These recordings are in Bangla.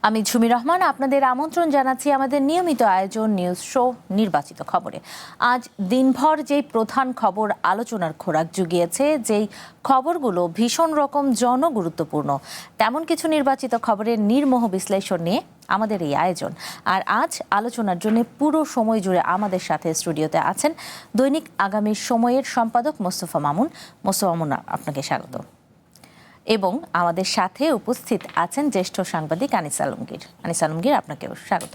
আমি ঝুমি রহমান আপনাদের আমন্ত্রণ জানাচ্ছি আমাদের নিয়মিত আয়োজন নিউজ শো নির্বাচিত খবরে। আজ দিনভর যেই প্রধান খবর আলোচনার খোরাক জুগিয়েছে, যেই খবরগুলো ভীষণ রকম জনগুরুত্বপূর্ণ, তেমন কিছু নির্বাচিত খবরের নির্মোহ বিশ্লেষণ নিয়ে আমাদের এই আয়োজন। আর আজ আলোচনার জন্য পুরো সময় জুড়ে আমাদের সাথে স্টুডিওতে আছেন দৈনিক আগামীর সময়ের সম্পাদক মোস্তফা মামুন। মোস্তফা মামুন, আপনাকে স্বাগত। এবং আমাদের সাথে উপস্থিত আছেন জ্যেষ্ঠ সাংবাদিক আনিস আলমগীর। আনিস আলমগীর, আপনাকেও স্বাগত।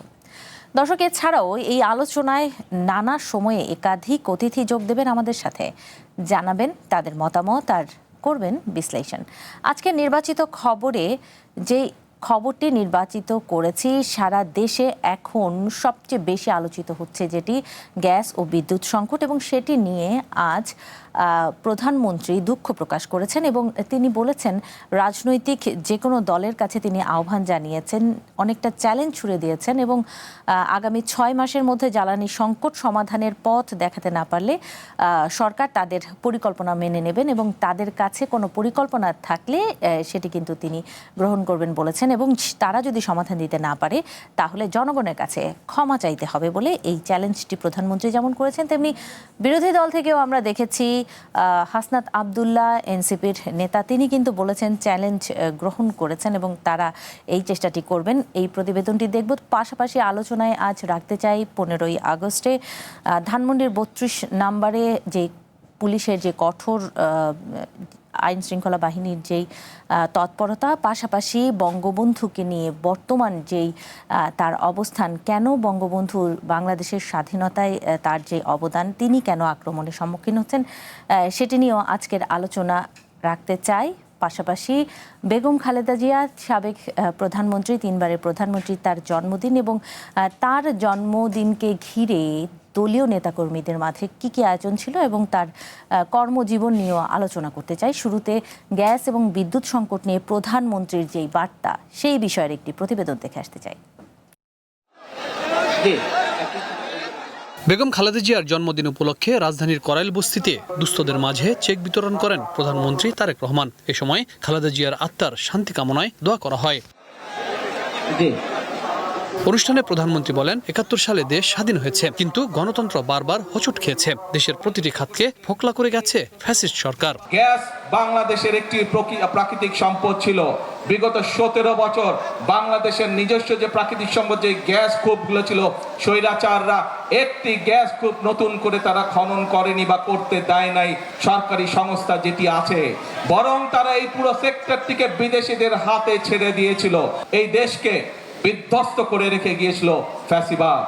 দর্শক, এছাড়াও এই আলোচনায় নানা সময়ে একাধিক অতিথি যোগ দেবেন আমাদের সাথে, জানাবেন তাদের মতামত আর করবেন বিশ্লেষণ। আজকে নির্বাচিত খবরে যে খবরটি নির্বাচিত করেছি, সারা দেশে এখন সবচেয়ে বেশি আলোচিত হচ্ছে যেটি গ্যাস ও বিদ্যুৎ সংকট, এবং সেটি নিয়ে আজ প্রধানমন্ত্রী দুঃখ প্রকাশ করেছেন এবং তিনি বলেছেন রাজনৈতিক যে কোনো দলের কাছে তিনি আহ্বান জানিয়েছেন, অনেকটা চ্যালেঞ্জ ছুড়ে দিয়েছেন এবং আগামী 6 মাসের মধ্যে জ্বালানি সংকট সমাধানের পথ দেখাতে না পারলে সরকার তাদের পরিকল্পনা মেনে নেবেন এবং তাদের কাছে কোনো পরিকল্পনা থাকলে সেটি কিন্তু তিনি গ্রহণ করবেন বলেছেন, এবং তারা যদি সমাধান দিতে না পারে তাহলে জনগণের কাছে ক্ষমা চাইতে হবে বলে এই চ্যালেঞ্জটি প্রধানমন্ত্রী যেমন করেছেন, তেমনি বিরোধী দল থেকেও আমরা দেখেছি হাসনাত আবদুল্লাহ, এনসিপির নেতা, তিনি কিন্তু বলেছেন চ্যালেঞ্জ গ্রহণ করেছেন এবং তারা এই চেষ্টাটি করবেন। এই প্রতিবেদনটি দেখব, পাশাপাশি আলোচনায় আজ রাখতে চাই 15ই আগস্টে ধানমন্ডির 32 নম্বরে যে পুলিশের যে কঠোর আইন শৃঙ্খলা বাহিনীর যেই তৎপরতা, পাশাপাশি বঙ্গবন্ধুকে নিয়ে বর্তমান যেই তার অবস্থান, কেন বঙ্গবন্ধু বাংলাদেশের স্বাধীনতায় তার যে অবদান, তিনি কেন আক্রমণের সম্মুখীন হচ্ছেন, সেটি নিয়েও আজকের আলোচনা রাখতে চাই। পাশাপাশি বেগম খালেদা জিয়া, সাবেক প্রধানমন্ত্রী, 3 বারের প্রধানমন্ত্রী, তার জন্মদিন এবং তার জন্মদিনকে ঘিরে দলীয় নেতাকর্মীদের মাঝে কি কি আয়োজন ছিল এবং তার কর্মজীবন নিয়েও আলোচনা করতে চাই। শুরুতে গ্যাস এবং বিদ্যুৎ সংকট নিয়ে প্রধানমন্ত্রীর যেই বার্তা, সেই বিষয়ের একটি প্রতিবেদন দেখে আসতে চাই। বেগম খালেদা জিয়ার জন্মদিন উপলক্ষে রাজধানীর করাইল বস্তিতে দুস্থদের মাঝে চেক বিতরণ করেন প্রধানমন্ত্রী তারেক রহমান। এ সময় খালেদা জিয়ার আত্মার শান্তি কামনায় দোয়া করা হয়। অনুষ্ঠানে প্রধানমন্ত্রী বলেন, 71 সালে দেশ স্বাধীন হয়েছে, কিন্তু গণতন্ত্র বারবার হোঁচট খেয়েছে। দেশের প্রতিটি খাতকে ফোকলা করে গেছে ফ্যাসিস্ট সরকার। গ্যাস বাংলাদেশের একটি প্রাকৃতিক সম্পদ ছিল। বিগত 17 বছর বাংলাদেশের নিজস্ব যে প্রাকৃতিক সম্পদ, যে গ্যাস কূপগুলো ছিল, স্বৈরাচাররা একটি গ্যাস কূপ নতুন করে তারা খনন করেনি বা করতে দেয় নাই সরকারি সংস্থা যেটি আছে, বরং তারা এই পুরো সেক্টরটিকে বিদেশিদের হাতে ছেড়ে দিয়েছিল। এই দেশকে বিধ্বস্ত করে রেখে গিয়েছিল ফ্যাসিবাদ।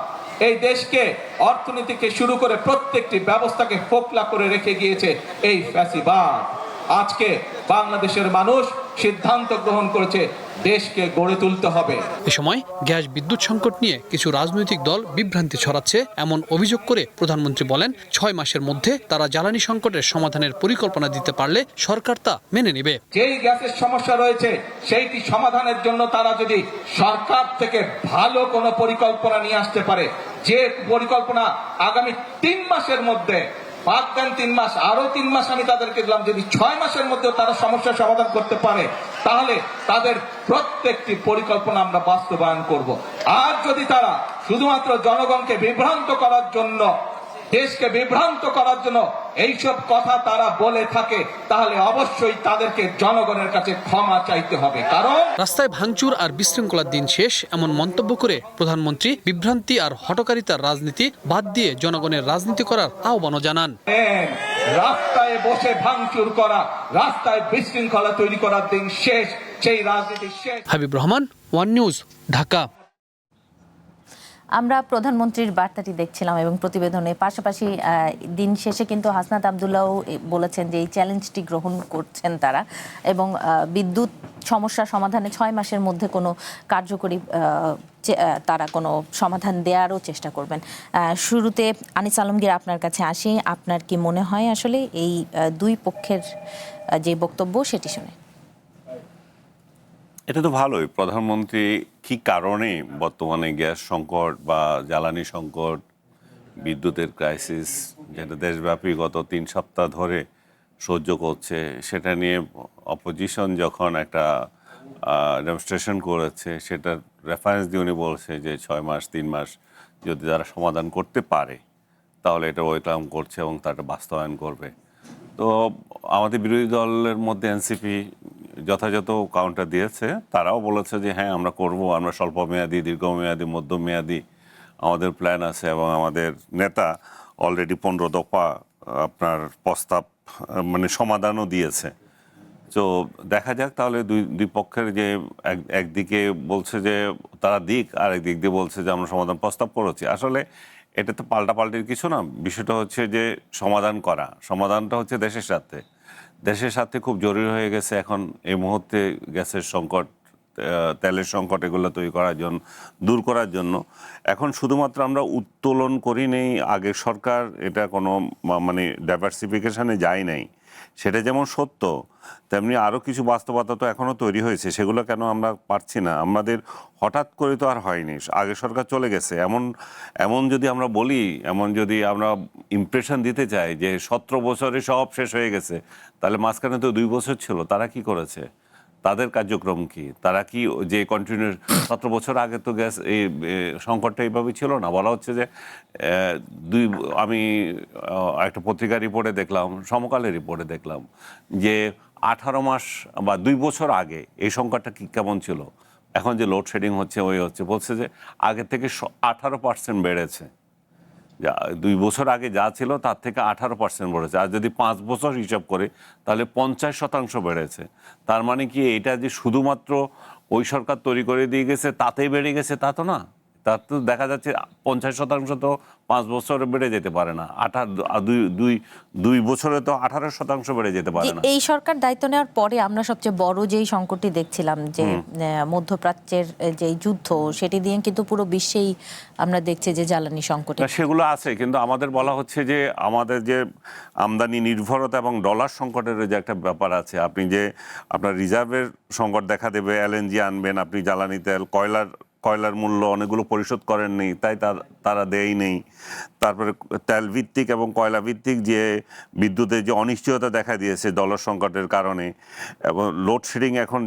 এই দেশকে, অর্থনীতিকে শুরু করে প্রত্যেকটি ব্যবস্থাকে ফোকলা করে রেখে গিয়েছে এই ফ্যাসিবাদ। আজকে বাংলাদেশের মানুষ সিদ্ধান্ত গ্রহণ করেছে দেশকে গড়ে তুলতে হবে। এ সময় গ্যাস বিদ্যুৎ সংকট নিয়ে কিছু রাজনৈতিক দল বিভ্রান্তি ছড়াচ্ছে এমন অভিযোগ করে প্রধানমন্ত্রী বলেন, 6 মাসের মধ্যে তারা জ্বালানি সংকটের সমাধানের পরিকল্পনা দিতে পারলে সরকার তা মেনে নেবে। যেই গ্যাসের সমস্যা রয়েছে সেইটি সমাধানের জন্য তারা যদি সরকার থেকে ভালো কোনো পরিকল্পনা নিয়ে আসতে পারে, যে পরিকল্পনা আগামী 3 মাসের মধ্যে, বাদ দেন 3 মাস, আরো 3 মাস আমি তাদেরকে দিলাম, যদি 6 মাসের মধ্যে তারা সমস্যার সমাধান করতে পারে তাহলে তাদের প্রত্যেকটি পরিকল্পনা আমরা বাস্তবায়ন করব। আর যদি তারা শুধুমাত্র জনগণকে বিভ্রান্ত করার জন্য, দেশকে বিভ্রান্ত করার জন্য এইসব কথা তারা বলে থাকে, তাহলে অবশ্যই তাদেরকে জনগণের কাছে ক্ষমা চাইতে হবে। কারণ রাস্তায় ভাঙচুর আর বিশৃঙ্খলার দিন শেষ, এমন মন্তব্য করে প্রধানমন্ত্রী বিভ্রান্তি আর হঠকারিতার রাজনীতি বাদ দিয়ে জনগণের রাজনীতি করার আহ্বানও জানান। রাস্তায় বসে ভাঙচুর করা, রাস্তায় বিশৃঙ্খলা তৈরি করার দিন শেষ, সেই রাজনীতি শেষ। Habib Rahman, one news, Dhaka. আমরা প্রধানমন্ত্রীর বার্তাটি দেখছিলাম এবং প্রতিবেদনে পাশাপাশি দিন শেষে কিন্তু হাসনাত আবদুল্লাহও বলেছেন যে এই চ্যালেঞ্জটি গ্রহণ করছেন তারা, এবং বিদ্যুৎ সমস্যা সমাধানে 6 মাসের মধ্যে কোনো কার্যকরী তারা কোনো সমাধান দেওয়ারও চেষ্টা করবেন। শুরুতে আনিস আলমগীর, আপনার কাছে আসি। আপনার কি মনে হয় আসলে এই দুই পক্ষের যে বক্তব্য সেটি শুনে? এটা তো ভালোই, প্রধানমন্ত্রী কি কারণে বর্তমানে গ্যাস সংকট বা জ্বালানি সংকট, বিদ্যুতের ক্রাইসিস, যেটা দেশব্যাপী গত 3 সপ্তাহ ধরে সহ্য করছে, সেটা নিয়ে অপোজিশন যখন একটা ডেমনস্ট্রেশন করেছে, সেটার রেফারেন্স দিয়ে উনি বলছে যে 6 মাস 3 মাস যদি তারা সমাধান করতে পারে তাহলে এটা ওয়েলকাম করছে এবং তাটা বাস্তবায়ন করবে। তো আমাদের বিরোধী দলের মধ্যে এনসিপি যথাযথ কাউন্টার দিয়েছে, তারাও বলেছে যে হ্যাঁ আমরা করব, আমরা স্বল্পমেয়াদী, দীর্ঘমেয়াদী, মধ্যমেয়াদী আমাদের প্ল্যান আছে এবং আমাদের নেতা অলরেডি 15 দফা আপনার প্রস্তাব মানে সমাধানও দিয়েছে। তো দেখা যাক তাহলে দুই পক্ষের যে একদিকে বলছে যে তারা দিক, আর একদিক দিয়ে বলছে যে আমরা সমাধান প্রস্তাব করেছি। আসলে এটা তো পাল্টাপাল্টির কিছু না, বিষয়টা হচ্ছে যে সমাধানটা হচ্ছে দেশের সাথে খুব জরুরি হয়ে গেছে এখন এই মুহূর্তে গ্যাসের সংকট, তেলের সংকট এগুলো দূর করার জন্য। এখন শুধুমাত্র আমরা উত্তোলন করি নেই, আগের সরকার এটা কোনো মানে ডাইভার্সিফিকেশনে যায় নাই, সেটা যেমন সত্য তেমনি আরও কিছু বাস্তবতা তো এখনও তৈরি হয়েছে, সেগুলো কেন আমরা পারছি না? আমাদের হঠাৎ করে তো আর হয়নি, আগে সরকার চলে গেছে। এমন যদি আমরা বলি, এমন যদি আমরা ইমপ্রেশন দিতে চাই যে 17 বছরে সব শেষ হয়ে গেছে, তাহলে মাঝখানে তো 2 বছর ছিল, তারা কি করেছে? তাদের কার্যক্রম কি? তারা কি যে কন্টিনিউ 17 বছর আগে তো গ্যাস এই সংকটটা এইভাবে ছিল না। বলা হচ্ছে যে আমি একটা পত্রিকার রিপোর্টে দেখলাম, সমকালের রিপোর্টে দেখলাম যে 18 মাস বা 2 বছর আগে এই সংকটটা কেমন ছিল। এখন যে লোডশেডিং হচ্ছে বলছে যে আগে থেকে 18% বেড়েছে। 2 বছর আগে যা ছিল তার থেকে 18% বেড়েছে। আর যদি 5 বছর হিসাব করে তাহলে 50% বেড়েছে। তার মানে কি এটা যে শুধুমাত্র ওই সরকার তৈরি করে দিয়ে গেছে তাতেই বেড়ে গেছে তা তো না। তার তো দেখা যাচ্ছে 50% তো 5 বছরে বেড়ে যেতে পারে না, দুই বছরে তো 18% বেড়ে যেতে পারে না। এই সরকার দায়িত্ব নেওয়ার পরে আমরা সবচেয়ে বড় যেই সংকটটি দেখছিলাম যে মধ্যপ্রাচ্যের যেই যুদ্ধ, সেটি দিয়ে কিন্তু পুরো বিশ্বেই আমরা দেখছি যে জ্বালানি সংকটে সেগুলো আছে, কিন্তু আমাদের বলা হচ্ছে যে আমাদের যে আমদানি নির্ভরতা এবং ডলার সংকটের যে একটা ব্যাপার আছে, আপনি যে আপনার রিজার্ভের সংকট দেখা দেবে, এলএনজি আনবেন, আপনি জ্বালানি তেল কয়লার মূল্য অনেকগুলো পরিশোধ করেননি, তাই তারা দেয় নেই। তারপরে তেল ভিত্তিক এবং কয়লা ভিত্তিক যে বিদ্যুতের যে অনিশ্চয়তা দেখা দিয়েছে ডলার সংকটের কারণে, এবং লোডশেডিং এখন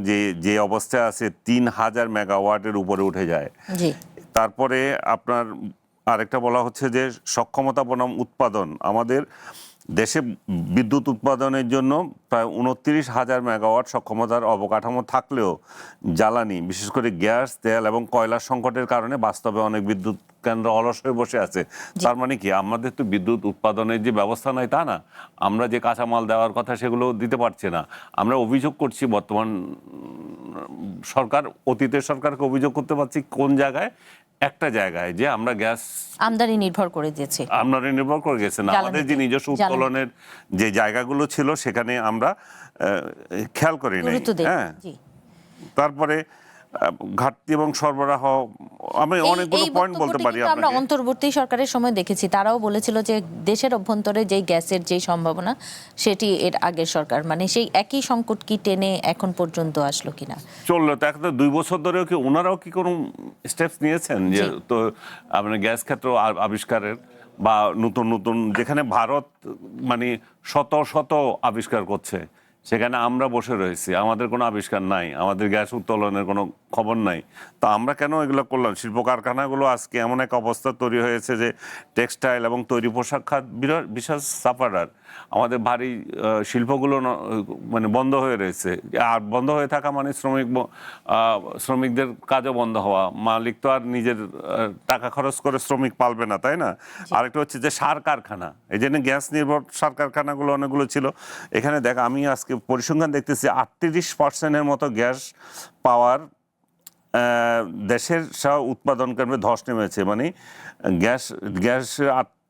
যে অবস্থায় আছে 3000 মেগাওয়াটের উপরে উঠে যায়। তারপরে আপনার আরেকটা বলা হচ্ছে যে সক্ষমতা বনাম উৎপাদন, আমাদের দেশে বিদ্যুৎ উৎপাদনের জন্য প্রায় 29,000 মেগাওয়াট সক্ষমতার অবকাঠামো থাকলেও জ্বালানি বিশেষ করে গ্যাস, তেল এবং কয়লার সংকটের কারণে বাস্তবে অনেক বিদ্যুৎ কেন্দ্র অলস হয়ে বসে আছে। তার মানে কি আমাদের তো বিদ্যুৎ উৎপাদনের যে ব্যবস্থা নাই তা না, আমরা যে কাঁচামাল দেওয়ার কথা সেগুলো দিতে পারছে না। আমরা অভিযোগ করছি বর্তমান সরকার, অতীতের সরকারকে অভিযোগ করতে পারছি কোন জায়গায়, একটা জায়গায় যে আমরা গ্যাস আমদানি নির্ভর করে গেছে না, আমাদের যে নিজস্ব উত্তোলনের যে জায়গাগুলো ছিল সেখানে আমরা খেয়াল করি নাই। হ্যাঁ, তারপরে ঘাটতি এবং সরবরাহ, আমি অনেকগুলো পয়েন্ট বলতে পারি। আমরা অন্তর্বর্তী সরকারের সময় দেখেছি তারাও বলেছিল যে দেশের অভ্যন্তরে যেই গ্যাসের যেই সম্ভাবনা সেটি এর আগের সরকার, মানে সেই একই সংকট কি টেনে এখন পর্যন্ত আসলো কিনা চললো। তো এখন 2 বছর ধরেও কি ওনারাও কি কোনো স্টেপস নিয়েছেন যে তো আপনার গ্যাস ক্ষেত্র আবিষ্কারের বা নতুন যেখানে ভারত মানে শত আবিষ্কার করছে, সেখানে আমরা বসে রয়েছি, আমাদের কোনো আবিষ্কার নাই, আমাদের গ্যাস উত্তোলনের কোনো খবর নাই। তো আমরা কেন এগুলো করলাম? শিল্প কারখানাগুলো আজকে এমন এক অবস্থা তৈরি হয়েছে যে টেক্সটাইল এবং তৈরি পোশাক খাত বিশাল সাফারার। আমাদের ভারী শিল্পগুলো মানে বন্ধ হয়ে রয়েছে, আর বন্ধ হয়ে থাকা মানে শ্রমিকদের কাজও বন্ধ হওয়া। মালিক তো আর নিজের টাকা খরচ করে শ্রমিক পালবে না, তাই না? আরেকটা হচ্ছে যে সার কারখানা, এই জন্য গ্যাস নির্ভর সার কারখানাগুলো অনেকগুলো ছিল। এখানে দেখ, আমি আজকে পরিসংখ্যান দেখতেছি 38%-এর মতো গ্যাস পাওয়ার দেশের সব উৎপাদন কেন্দ্রে ধস নেমেছে, মানে গ্যাস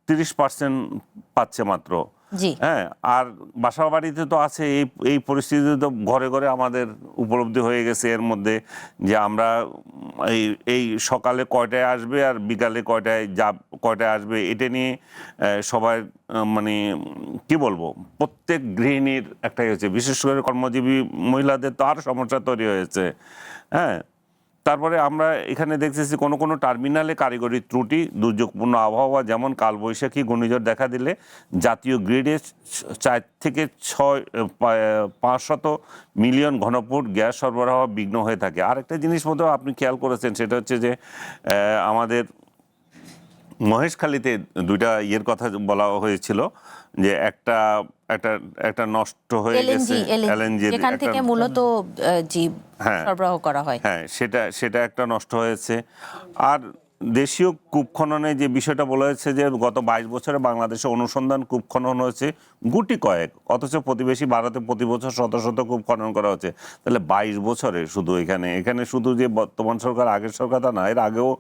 38% পাচ্ছে মাত্র। হ্যাঁ, আর বাসা বাড়িতে তো আছে এই পরিস্থিতিতে তো ঘরে ঘরে আমাদের উপলব্ধি হয়ে গেছে এর মধ্যে যে আমরা এই সকালে কয়টায় আসবে আর বিকালে কয়টায় আসবে, এটা নিয়ে সবাই মানে কি বলবো, প্রত্যেক গৃহিণীর একটাই হচ্ছে, বিশেষ করে কর্মজীবী মহিলাদের তো আরও সমস্যা তৈরি হয়েছে। হ্যাঁ, তারপরে আমরা এখানে দেখতেছি কোনো কোনো টার্মিনালে কারিগরি ত্রুটি, দুর্যোগপূর্ণ আবহাওয়া, যেমন কালবৈশাখী ঘূর্ণিঝড় দেখা দিলে জাতীয় গ্রিডে 4 থেকে 500 মিলিয়ন ঘনফুট গ্যাস সরবরাহ বিঘ্ন হয়ে থাকে। আরেকটা জিনিস মতো আপনি খেয়াল করেছেন, সেটা হচ্ছে যে আমাদের মহেশখালীতে দুইটা ইয়ের কথা বলা হয়েছিল, যে একটা নষ্ট হয়ে গেছে এলএনজি, যেখান থেকে মূলত সরবরাহ করা হয়, হ্যাঁ সেটা একটা নষ্ট হয়েছে। আর দেশীয় কূপ খননে যে বিষয়টা বলা হয়েছে যে গত 22 বছরে বাংলাদেশে অনুসন্ধান কূপ খনন হয়েছে গুটি কয়েক, অথচ প্রতিবেশী ভারতে প্রতি বছর শত শত কূপ খনন করা হচ্ছে। তাহলে 22 বছরে শুধু এখানে শুধু যে বর্তমান সরকার আগের সরকার তা না, এর আগেও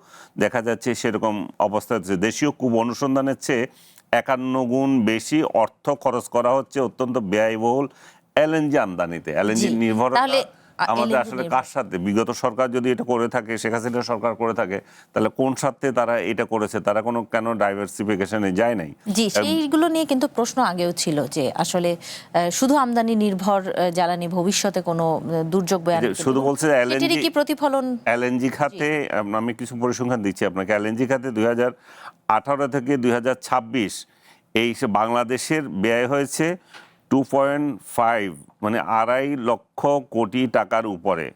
দেখা যাচ্ছে সেরকম অবস্থা হচ্ছে। দেশীয় কূপ অনুসন্ধানের চেয়ে 51 গুণ বেশি অর্থ খরচ করা হচ্ছে অত্যন্ত ব্যয়বহুল এলএনজি আমদানিতে। এলএনজি নির্ভরতা আমাদের আসলে কার সাথে? বিগত সরকার যদি এটা করে থাকে, শেখ হাসিনা সরকার করে থাকে, তাহলে কোন স্বার্থে তারা এটা করেছে? তারা কেন ডাইভার্সিফিকেশনে যায় নাই? জি, সেইগুলো নিয়ে কিন্তু প্রশ্ন আগেও ছিল যে আসলে শুধু আমদানি নির্ভর জ্বালানি ভবিষ্যতে কোনো দুর্যোগ বয়ে আনতে, শুধু বলছে এলএনজি কি প্রতিফলন? এলএনজি খাতে আমি কিছু পরিসংখ্যান দিচ্ছি আপনাকে। এলএনজি খাতে 2018 থেকে 2026 এই বাংলাদেশের ব্যয় হয়েছে 2.5 মানে 2.5 লক্ষ কোটি টাকার উপরে।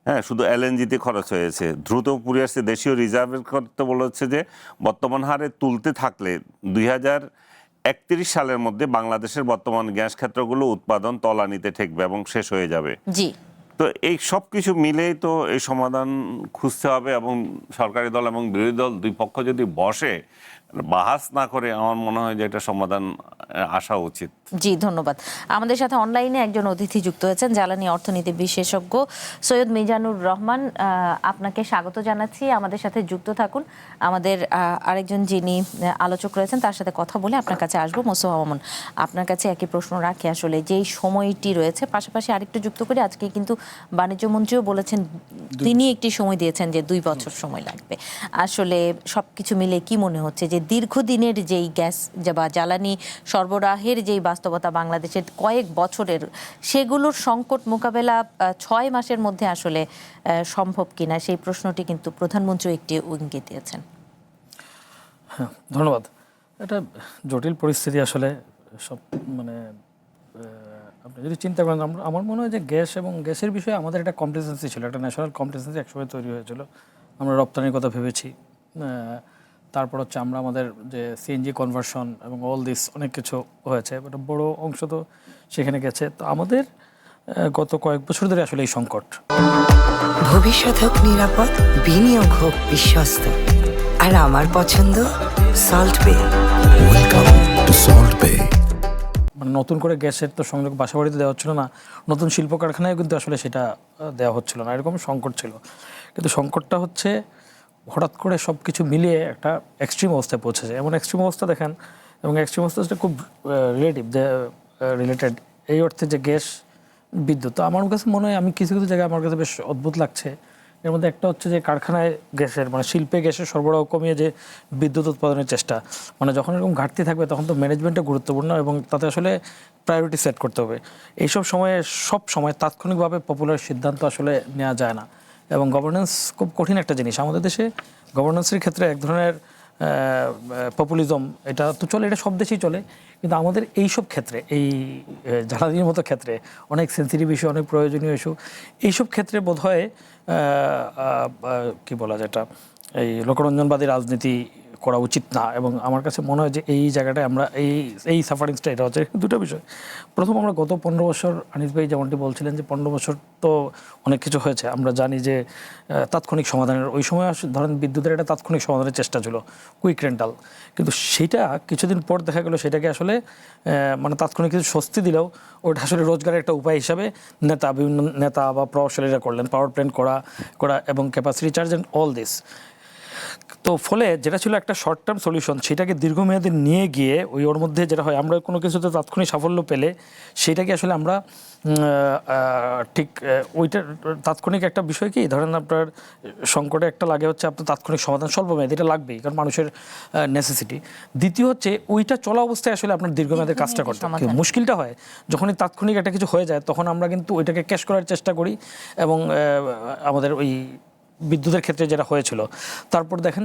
হ্যাঁ, শুধু এলএনজিতে খরচ হয়েছে। দ্রুত পুড়ে আসছে। দেশীয় রিজার্ভের করতে বলা হচ্ছে যে বর্তমান হারে তুলতে থাকলে 2031 সালের মধ্যে বাংলাদেশের বর্তমান গ্যাস ক্ষেত্রগুলো উৎপাদন তলানিতে ঠেকবে এবং শেষ হয়ে যাবে। জি, তো এই সব কিছু মিলেই তো এই সমাধান খুঁজতে হবে, এবং সরকারি দল এবং বিরোধী দল দুই পক্ষ যদি বসে বাহাস না করে, আমার মনে হয় যে এটা সমাধান আসা উচিত। জি, ধন্যবাদ। আমাদের সাথে অনলাইনে একজন অতিথি যুক্ত হয়েছেন, জ্বালানি অর্থনীতি বিশেষজ্ঞ সৈয়দ মিজানুর রহমান। আপনাকে স্বাগত জানাচ্ছি, আমাদের সাথে যুক্ত থাকুন। আমাদের আরেকজন যিনি আলোচক রয়েছেন তার সাথে কথা বলে আপনার কাছে আসবো। মোস্তফা মামুন, আপনার কাছে একই প্রশ্ন রাখি, আসলে যেই সময়টি রয়েছে, পাশাপাশি আরেকটু যুক্ত করে, আজকে কিন্তু বাণিজ্য মন্ত্রীও বলেছেন, তিনি একটি সময় দিয়েছেন যে 2 বছর সময় লাগবে। আসলে সবকিছু মিলে কি মনে হচ্ছে যে দীর্ঘদিনের যেই গ্যাস বা জ্বালানি সরবরাহের যেই বাস্তবতা বাংলাদেশের কয়েক বছরের, সেগুলোর সংকট মোকাবেলা 6 মাসের মধ্যে আসলে সম্ভব কিনা, সেই প্রশ্নটি কিন্তু প্রধানমন্ত্রী একটি ইঙ্গিত দিয়েছেন। হ্যাঁ, ধন্যবাদ। এটা জটিল পরিস্থিতি আসলে। সব মানে আপনি যদি চিন্তা করেন, আমার মনে হয় যে গ্যাস এবং গ্যাসের বিষয়ে আমাদের একটা কমপ্লেসেন্সি ছিল, একটা ন্যাশনাল কমপ্লেসেন্সি একসময় তৈরি হয়েছিল। আমরা রপ্তানির কথা ভেবেছি, তারপর হচ্ছে আমরা আমাদের যে সিএনজি কনভার্সন এবং অল দিস অনেক কিছু হয়েছে, একটা বড় অংশ তো সেখানে গেছে। তো আমাদের গত কয়েক বছর ধরে আসলে এই সংকট। ভবিষ্যৎ হোক নিরাপদ, বিনিয়োগ হোক বিশ্বস্ত, আর আমার পছন্দ সল্ট বে। ওয়েলকাম টু সল্ট বে। মানে নতুন করে গ্যাসের তো সংযোগ বাসাবাড়িতে দেওয়া হচ্ছিল না, নতুন শিল্প কারখানায় কিন্তু আসলে সেটা দেওয়া হচ্ছিল না, এরকম সংকট ছিল। কিন্তু সংকটটা হচ্ছে হঠাৎ করে সব কিছু মিলিয়ে একটা এক্সট্রিম অবস্থায় পৌঁছেছে। এমন এক্সট্রিম অবস্থা দেখেন, এবং এক্সট্রিম অবস্থাটা খুব রিলেটেড এই অর্থে যে গ্যাস বিদ্যুৎ। তো আমার কাছে মনে হয়, আমি কিছু কিছু জায়গায় আমার কাছে বেশ অদ্ভুত লাগছে। এর মধ্যে একটা হচ্ছে যে কারখানায় গ্যাসের মানে শিল্পে গ্যাসের সরবরাহ কমিয়ে যে বিদ্যুৎ উৎপাদনের চেষ্টা, মানে যখন এরকম ঘাটতি থাকবে তখন তো ম্যানেজমেন্টটা গুরুত্বপূর্ণ, এবং তাতে আসলে প্রায়োরিটি সেট করতে হবে। এইসব সময়ে সব সময় তাৎক্ষণিকভাবে পপুলার সিদ্ধান্ত আসলে নেওয়া যায় না, এবং গভর্নেন্স খুব কঠিন একটা জিনিস। আমাদের দেশে গভর্নেন্সের ক্ষেত্রে এক ধরনের পপুলিজম, এটা তো চলে, এটা সব দেশেই চলে, কিন্তু আমাদের এইসব ক্ষেত্রে, এই জ্বালানির মতো ক্ষেত্রে অনেক সেন্সিটিভ ইস্যু, অনেক প্রয়োজনীয় ইস্যু, এইসব ক্ষেত্রে বোধহয় কী বলা যায়, এটা এই লোকরঞ্জনবাদী রাজনীতি করা উচিত না। এবং আমার কাছে মনে হয় যে এই জায়গাটায় আমরা এই সাফারিংসটা, এটা হচ্ছে দুটো বিষয়। প্রথম, আমরা গত 15 বছর, আনিস ভাই যেমনটি বলছিলেন যে 15 বছর তো অনেক কিছু হয়েছে। আমরা জানি যে তাৎক্ষণিক সমাধানের, ওই সময় ধরেন বিদ্যুতের একটা তাৎক্ষণিক সমাধানের চেষ্টা ছিল, কুইক রেন্টাল, কিন্তু সেটা কিছুদিন পর দেখা গেলো সেটাকে আসলে মানে তাৎক্ষণিক কিছু স্বস্তি দিলেও ওটা আসলে রোজগারের একটা উপায় হিসাবে বিভিন্ন নেতা বা প্রভাবশালীরা করলেন, পাওয়ার প্ল্যান্ট করা এবং capacity charge and all this. তো ফলে যেটা ছিল একটা শর্ট টার্ম সলিউশন, সেটাকে দীর্ঘমেয়াদে নিয়ে গিয়ে ওর মধ্যে যেটা হয়, আমরা কোনো কিছুতে তাৎক্ষণিক সাফল্য পেলে সেটাকে আসলে আমরা ঠিক ওইটার তাৎক্ষণিক একটা বিষয় কি, ধরেন আপনার সংকটে একটা লাগে হচ্ছে আপনার তাৎক্ষণিক সমাধান স্বল্পমেয়াদী, এটা লাগবেই, কারণ মানুষের নেসেসিটি। দ্বিতীয় হচ্ছে ওইটা চলা অবস্থায় আসলে আপনার দীর্ঘমেয়াদের কাজটা করতে হবে। মুশকিলটা হয় যখনই তাৎক্ষণিক একটা কিছু হয়ে যায়, তখন আমরা কিন্তু ওইটাকে ক্যাশ করার চেষ্টা করি, এবং আমাদের ওই বিদ্যুতের ক্ষেত্রে যেটা হয়েছিল। তারপর দেখেন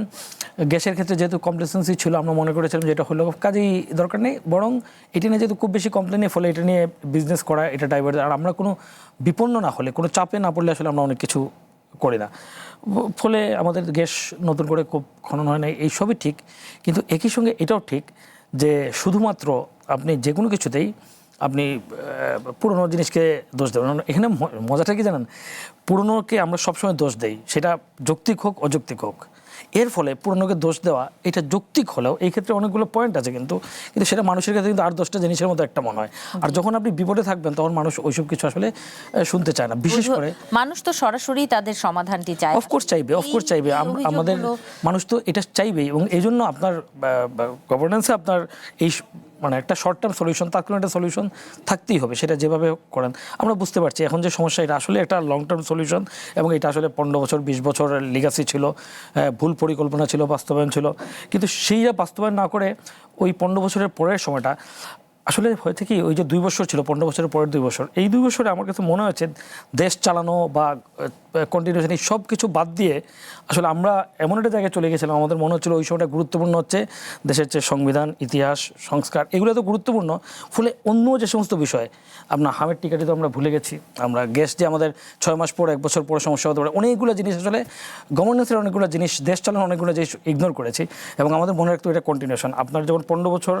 গ্যাসের ক্ষেত্রে যেহেতু কমপ্লেসেন্সি ছিল, আমরা মনে করেছিলাম যে এটা হলো কাজেই দরকার নেই, বরং এটা নিয়ে যেহেতু খুব বেশি কমপ্লেনের ফলে এটা নিয়ে বিজনেস করা, এটা ডাইভার্ট, আর আমরা কোনো বিপন্ন না হলে, কোনো চাপে না পড়লে আসলে আমরা অনেক কিছু করি না। ফলে আমাদের গ্যাস নতুন করে খুব খনন হয় না, এই সবই ঠিক। কিন্তু একই সঙ্গে এটাও ঠিক যে শুধুমাত্র আপনি যে কোনো কিছুতেই আপনি পুরনো জিনিসকে দোষ দেবেন। এখানে মজাটা কি জানেন, পুরনোকে আমরা সবসময় দোষ দেই, সেটা যৌক্তিক হোক অযৌক্তিক হোক। এর ফলে পুরনোকে দোষ দেওয়া এটা যৌক্তিক হলেও এই ক্ষেত্রে অনেকগুলো পয়েন্ট আছে, কিন্তু সেটা মানুষের কাছে কিন্তু 8-10টা জিনিসের মধ্যে একটা মনে হয়। আর যখন আপনি বিপদে থাকবেন তখন মানুষ ওইসব কিছু আসলে শুনতে চায় না, বিশেষ করে মানুষ তো সরাসরি তাদের সমাধানটি চায়। অফকোর্স চাইবে, অফকোর্স চাইবে, আমাদের মানুষ তো এটা চাইবেই। এবং এই জন্য আপনার গভর্নেন্সে আপনার এই মানে একটা শর্ট টার্ম সলিউশন, তাৎক্ষণিক একটা সলিউশন থাকতেই হবে, সেটা যেভাবে করেন। আমরা বুঝতে পারছি এখন যে সমস্যা, এটা আসলে একটা লং টার্ম সলিউশন, এবং এটা আসলে 15 বছর 20 বছরের লিগাসি ছিল, ভুল পরিকল্পনা ছিল, বাস্তবায়ন ছিল। কিন্তু সেইটা বাস্তবায়ন না করে ওই 15 বছরের পরের সময়টা আসলে হয়েছে কি, ওই যে 2 বছর ছিল, 15 বছরের পরের 2 বছর, এই 2 বছরে আমার কাছে মনে হচ্ছে দেশ চালানো বা কন্টিনিউশন এই সব কিছু বাদ দিয়ে আসলে আমরা এমন একটা জায়গায় চলে গেছিলাম, আমাদের মনে হচ্ছিল ওই সময়টা গুরুত্বপূর্ণ হচ্ছে দেশের যে সংবিধান, ইতিহাস, সংস্কার, এগুলো তো গুরুত্বপূর্ণ। ফলে অন্য যে সমস্ত বিষয়, আপনার হামের টিকাটি তো আমরা ভুলে গেছি, আমরা গ্যাস যে আমাদের 6 মাস পর 1 বছর পরে সমস্যা হতে পারে, অনেকগুলো জিনিস আসলে গভর্নেন্সের অনেকগুলো জিনিস, দেশ চালানোর অনেকগুলো জিনিস ইগনোর করেছি। এবং আমাদের মনে রাখতে এটা কন্টিনিউশন, আপনার যেমন 15 বছর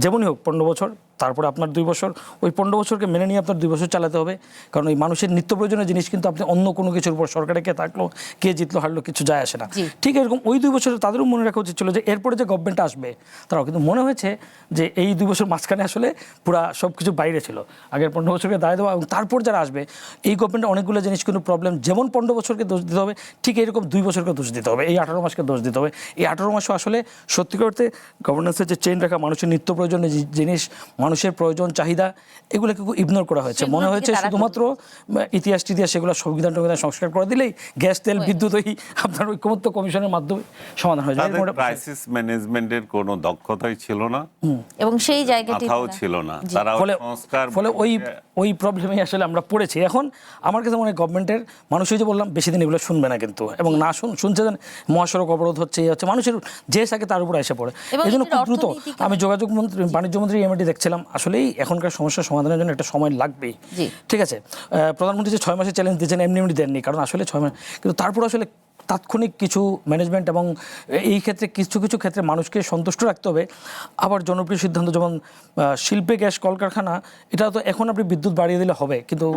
যেমনই হোক, 15 বছর তারপরে আপনার 2 বছর, ওই 15 বছরকে মেনে নিয়ে আপনার 2 বছর চালাতে হবে। কারণ এই মানুষের নিত্য প্রয়োজনীয় জিনিস কিন্তু আপনি অন্য কোনো কিছুর উপর, সরকারে কে থাকলো, কে জিতলো হারলো, কিছু যায় আসে না। ঠিক এরকম ওই 2 বছরে তাদেরও মনে রাখা উচিত ছিল যে এরপরে যে গভর্নমেন্ট আসবে তারাও কিন্তু মনে হয়েছে যে এই 2 বছর মাঝখানে আসলে পুরা সব কিছু বাইরে ছিল, আগের 15 বছরকে দায় দেওয়া, এবং তারপর যারা আসবে এই গভর্নমেন্টের অনেকগুলো জিনিস কিন্তু প্রবলেম, যেমন 15 বছরকে দোষ দিতে হবে, ঠিক এরকম 2 বছরকে দোষ দিতে হবে, এই 18 মাসকে দোষ দিতে হবে। এই 18 মাসও আসলে সত্যি করতে গভর্নেন্সের যে চেইন রাখা, মানুষের নিত্য প্রয়োজনীয় জিনিস, মানুষের প্রয়োজন চাহিদা, এগুলোকে ইগনোর করা হয়েছে। মনে হয়েছে শুধুমাত্র ইতিহাস টিতিহাস সেগুলো সংবিধান সংস্কার করে দিলেই গ্যাস, তেল, বিদ্যুৎ ওই আপনার ঐকমত্য কমিশনের মাধ্যমে সমাধান হয়ে যায়। ক্রাইসিস ম্যানেজমেন্টের কোনো দক্ষতাই ছিল না, এবং সেই জায়গাটি মাথাও ছিল না, তারা সংস্কার, ফলে ওই প্রবলেমে আসলে আমরা পড়েছি। এখন আমার কাছে মনে হয় গভর্নমেন্টের মানুষ, ওই যে বললাম বেশি দিন এগুলো শুনবে না কিন্তু, এবং না শুনছে মহাসড়ক অবরোধ হচ্ছে, হচ্ছে মানুষের যে থাকে তার উপর এসে পড়ে। এই জন্য খুব দ্রুত আমি যোগাযোগ মন্ত্রী, বাণিজ্য মন্ত্রী এমএটি দেখছিলাম, আসলেই এখনকার সমস্যার সমাধানের জন্য একটা সময় লাগবেই। ঠিক আছে, প্রধানমন্ত্রী যে 6 মাসের চ্যালেঞ্জ দিয়েছেন এমনি দেননি, কারণ আসলে 6 মাস, কিন্তু তারপর আসলে তাৎক্ষণিক কিছু ম্যানেজমেন্ট, এবং এই ক্ষেত্রে কিছু কিছু ক্ষেত্রে মানুষকে সন্তুষ্ট রাখতে হবে। আবার জনপ্রিয় সিদ্ধান্ত, যেমন শিল্পে গ্যাস কলকারখানা, এটা তো এখন আপনি বিদ্যুৎ বাড়িয়ে দিলে হবে, কিন্তু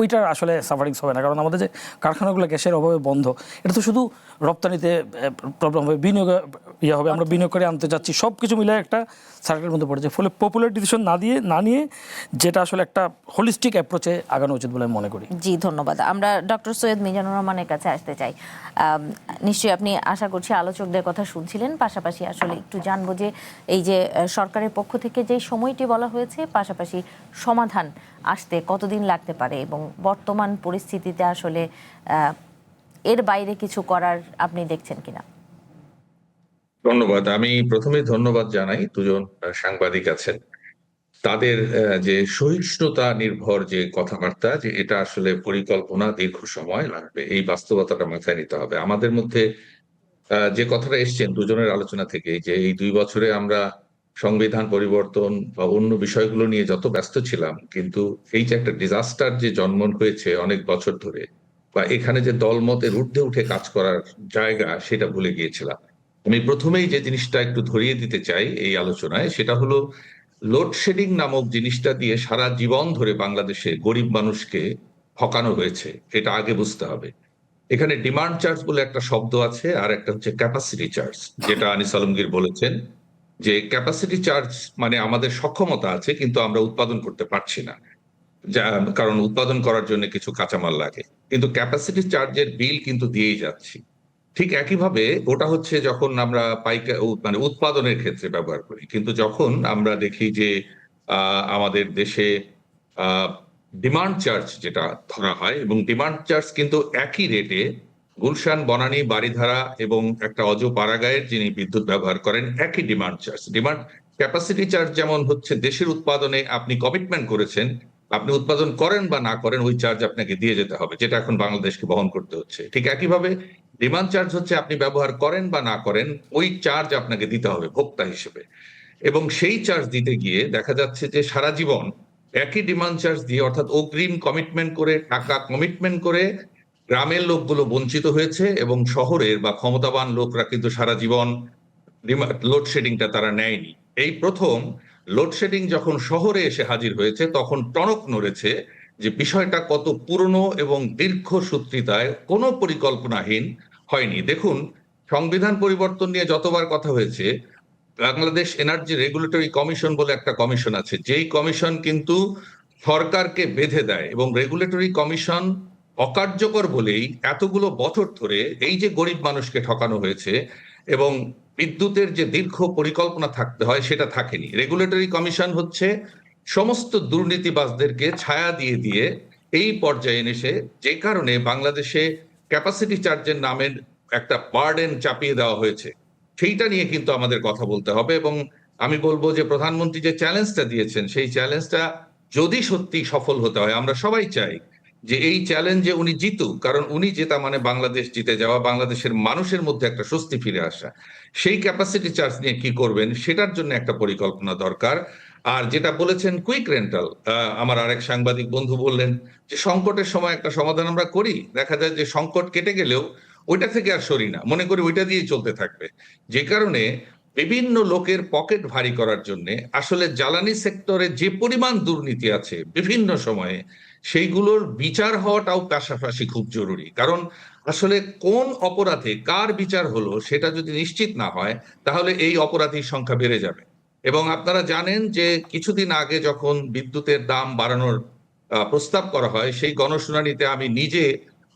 ওইটার আসলে সাফারিংস হবে না, কারণ আমাদের যে কারখানাগুলো গ্যাসের অভাবে বন্ধ, এটা তো শুধু রপ্তানিতে প্রবলেম হবে, বিনিয়োগ হবে, আমরা বিনিয়োগ করে আনতে যাচ্ছি, সব কিছু মিলে একটা সার্কেলের মধ্যে পড়েছে। ফলে পপুলার ডিসিশন না নিয়ে যেটা আসলে একটা হোলিস্টিক অ্যাপ্রোচে আগানো উচিত বলে আমি মনে করি। জি, ধন্যবাদ। আমরা ডক্টর সৈয়দ মিজানুর রহমানের কাছে আসতে চাই। নিশ্চয়ই আপনি আশা করছি আলোচকদের কথা শুনছিলেন, পাশাপাশি আসলে একটু জানবো যে এই যে সরকারের পক্ষ থেকে যে সময়টি বলা হয়েছে, পাশাপাশি সমাধান আসতে কতদিন লাগতে পারে, এবং বর্তমান পরিস্থিতিতে আসলে এর বাইরে কিছু করার আপনি দেখছেন কিনা? ধন্যবাদ। আমি প্রথমেই ধন্যবাদ জানাই দুজন সাংবাদিক আছেন, তাদের যে সহিষ্ণুতা নির্ভর যে কথাবার্তা, যে এটা আসলে পরিকল্পনা দীর্ঘ সময় লাগবে, এই বাস্তবতাটা মাথায় নিতে হবে। আমাদের মধ্যে যে কথাটা এসছেন দুজনের আলোচনা থেকে, যে এই 2 বছরে আমরা সংবিধান পরিবর্তন বা অন্য বিষয়গুলো নিয়ে যত ব্যস্ত ছিলাম, কিন্তু এই যে একটা ডিজাস্টার যে জন্ম হয়েছে অনেক বছর ধরে, বা এখানে যে দলমতের ঊর্ধ্বে উঠে কাজ করার জায়গা, সেটা ভুলে গিয়েছিলাম। আমি প্রথমেই যে জিনিসটা একটু ধরিয়ে দিতে চাই এই আলোচনায়, সেটা হলো লোডশেডিং নামক জিনিসটা দিয়ে সারা জীবন ধরে বাংলাদেশে গরিব মানুষকে ঠকানো হয়েছে, এটা আগে বুঝতে হবে। এখানে ডিমান্ড চার্জ বলে একটা শব্দ আছে, আর একটা হচ্ছে ক্যাপাসিটি চার্জ, যেটা আনিস আলমগীর বলেছেন, যে ক্যাপাসিটি চার্জ মানে আমাদের সক্ষমতা আছে কিন্তু আমরা উৎপাদন করতে পারছি না, কারণ উৎপাদন করার জন্য কিছু কাঁচামাল লাগে, কিন্তু ক্যাপাসিটি চার্জের বিল কিন্তু দিয়েই যাচ্ছি। ঠিক একইভাবে ওটা হচ্ছে যখন আমরা মানে উৎপাদনের ক্ষেত্রে ব্যবহার করি, কিন্তু যখন আমরা দেখি যে আমাদের দেশে ডিমান্ড চার্জ যেটা ধরা হয়, এবং ডিমান্ড চার্জ কিন্তু একই রেটে গুলশান, বনানী, বারিধারা এবং একটা অজ পাড়াগাঁয়ের যিনি বিদ্যুৎ ব্যবহার করেন, একই demand charge. Demand capacity charge যেমন হচ্ছে দেশের উৎপাদনে আপনি কমিটমেন্ট করেছেন, আপনি উৎপাদন করেন বা না করেন ওই চার্জ আপনাকে দিয়ে যেতে হবে, যেটা এখন বাংলাদেশকে বহন করতে হচ্ছে। ঠিক একইভাবে ডিমান্ড চার্জ হচ্ছে আপনি ব্যবহার করেন বা না করেন ওই চার্জ আপনাকে দিতে হবে ভোক্তা হিসেবে, এবং সেই চার্জ দিতে গিয়ে দেখা যাচ্ছে যে সারা জীবন একই ডিমান্ড চার্জ দিয়ে, অর্থাৎ অগ্রিম কমিটমেন্ট করে, টাকা কমিটমেন্ট করে গ্রামের লোকগুলো বঞ্চিত হয়েছে, এবং শহরের বা ক্ষমতাবান লোকরা কিন্তু সারা জীবন লোডশেডিংটা তারা নেয়নি। এই প্রথম লোডশেডিং যখন শহরে এসে হাজির হয়েছে তখন টনক নড়েছে যে বিষয়টা কত পুরনো এবং দীর্ঘসূত্রিতায় কোনো পরিকল্পনাহীন হয়নি। দেখুন, সংবিধান পরিবর্তন নিয়ে যতবার কথা হয়েছে, বাংলাদেশ এনার্জি রেগুলেটরি কমিশন বলে একটা কমিশন আছে, যেই কমিশন কিন্তু সরকারকে বেঁধে দেয়, এবং রেগুলেটরি কমিশন অকার্যকর বলেই এতগুলো বছর ধরে এই যে গরিব মানুষকে ঠকানো হয়েছে এবং বিদ্যুতের যে দীর্ঘ পরিকল্পনা থাকতে হয় সেটা থাকেনি। রেগুলেটরি কমিশন হচ্ছে সমস্ত দুর্নীতিবাজদেরকে ছায়া দিয়ে দিয়ে এই পর্যায়ে এনেছে, যে কারণে বাংলাদেশে ক্যাপাসিটি চার্জের নামের একটা বার্ডেন চাপিয়ে দেওয়া হয়েছে। সেইটা নিয়ে কিন্তু আমাদের কথা বলতে হবে, এবং আমি বলবো যে প্রধানমন্ত্রী যে চ্যালেঞ্জটা দিয়েছেন সেই চ্যালেঞ্জটা যদি সত্যি সফল হতে হয়, আমরা সবাই চাই যে এই চ্যালেঞ্জে উনি জিতুক, কারণ উনি জেতা মানে বাংলাদেশ জিতে যাওয়া, বাংলাদেশের মানুষের মধ্যে একটা স্বস্তি ফিরে আসা। সেই ক্যাপাসিটি চার্জ নিয়ে কি করবেন সেটার জন্য একটা পরিকল্পনা দরকার। আর যেটা বলেছেন কুইক রেন্টাল, আমার আরেক সাংবাদিক বন্ধু বললেন যে সংকটের সময় একটা সমাধান আমরা করি, দেখা যায় যে সংকট কেটে গেলেও ওইটা থেকে আর সরি না, মনে করি ওইটা দিয়েই চলতে থাকবে। যে কারণে বিভিন্ন লোকের পকেট ভারী করার জন্য আসলে জ্বালানি সেক্টরে যে পরিমাণ দুর্নীতি আছে বিভিন্ন সময়ে, সেইগুলোর বিচার হওয়াটাও পাশাপাশি খুব জরুরি। কারণ আসলে কোন অপরাধে কার বিচার হলো সেটা যদি নিশ্চিত না হয় তাহলে এই অপরাধীর সংখ্যা বেড়ে যাবে। এবং আপনারা জানেন যে কিছুদিন আগে যখন বিদ্যুতের দাম বাড়ানোর প্রস্তাব করা হয়, সেই গণশুনানিতে আমি নিজে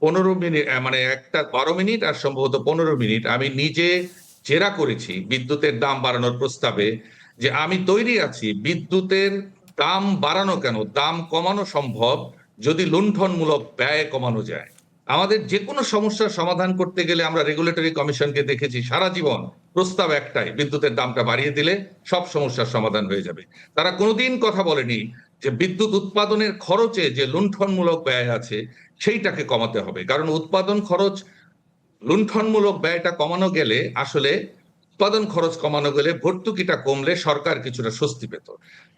15 মিনিট, মানে একটা 12 মিনিট আর সম্ভবত 15 মিনিট আমি নিজে জেরা করেছি বিদ্যুতের দাম বাড়ানোর প্রস্তাবে, যে আমি তৈরি আছি বিদ্যুতের দাম বাড়ানো কেন, দাম কমানো সম্ভব যদি লুণ্ঠনমূলক ব্যয় কমানো যায়। আমাদের যে কোনো সমস্যার সমাধান করতে গেলে আমরা রেগুলেটরি কমিশনকে দেখেছি সারা জীবন প্রস্তাব একটাই, বিদ্যুতের দামটা বাড়িয়ে দিলে সব সমস্যার সমাধান হয়ে যাবে। তারা কোনোদিন কথা বলেনি যে বিদ্যুৎ উৎপাদনের খরচে যে লুণ্ঠনমূলক ব্যয় আছে সেইটাকে কমাতে হবে, কারণ উৎপাদন খরচ, লুণ্ঠনমূলক ব্যয়টা কমানো গেলে আসলে উৎপাদন খরচ কমানো গেলে ভর্তুকিটা কমলে সরকার কিছুটা স্বস্তি পেত।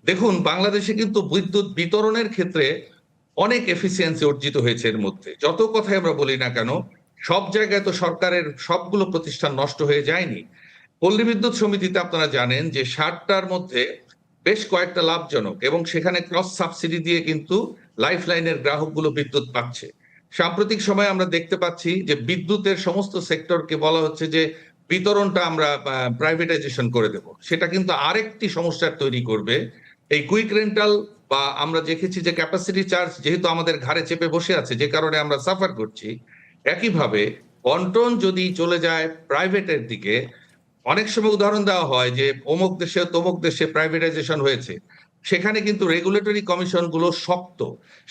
দেখুন, বাংলাদেশে কিন্তু বিদ্যুৎ বিতরণের ক্ষেত্রে অনেক এফিসিয়েন্সি অর্জিত হয়েছে। এর মধ্যে যত কথাই আমরা বলি না কেন, সব জায়গায় তো সরকারের সবগুলো প্রতিষ্ঠান নষ্ট হয়ে যায়নি। পল্লী বিদ্যুৎ সমিতিতে আপনারা জানেন যে 60টার মধ্যে বেশ কয়েকটা লাভজনক, এবং সেখানে ক্রস সাবসিডি দিয়ে কিন্তু লাইফ লাইনের গ্রাহকগুলো বিদ্যুৎ পাচ্ছে। সাম্প্রতিক সময়ে আমরা দেখতে পাচ্ছি যে বিদ্যুতের সমস্ত সেক্টরকে বলা হচ্ছে যে বিতরণটা আমরা প্রাইভেটাইজেশন করে দেব, সেটা কিন্তু আরেকটি সমস্যার তৈরি করবে। এই কুইক রেন্টাল বা আমরা দেখেছি যে ক্যাপাসিটি চার্জ যেহেতু আমাদের ঘাড়ে চেপে বসে আছে, যে কারণে আমরা সাফার করছি, একইভাবে বন্টন যদি চলে যায় প্রাইভেটের দিকে, অনেক সময় উদাহরণ দেওয়া হয় যে অমুক দেশে তমুক দেশে প্রাইভেটাইজেশন হয়েছে, সেখানে কিন্তু রেগুলেটরি কমিশন গুলো শক্ত,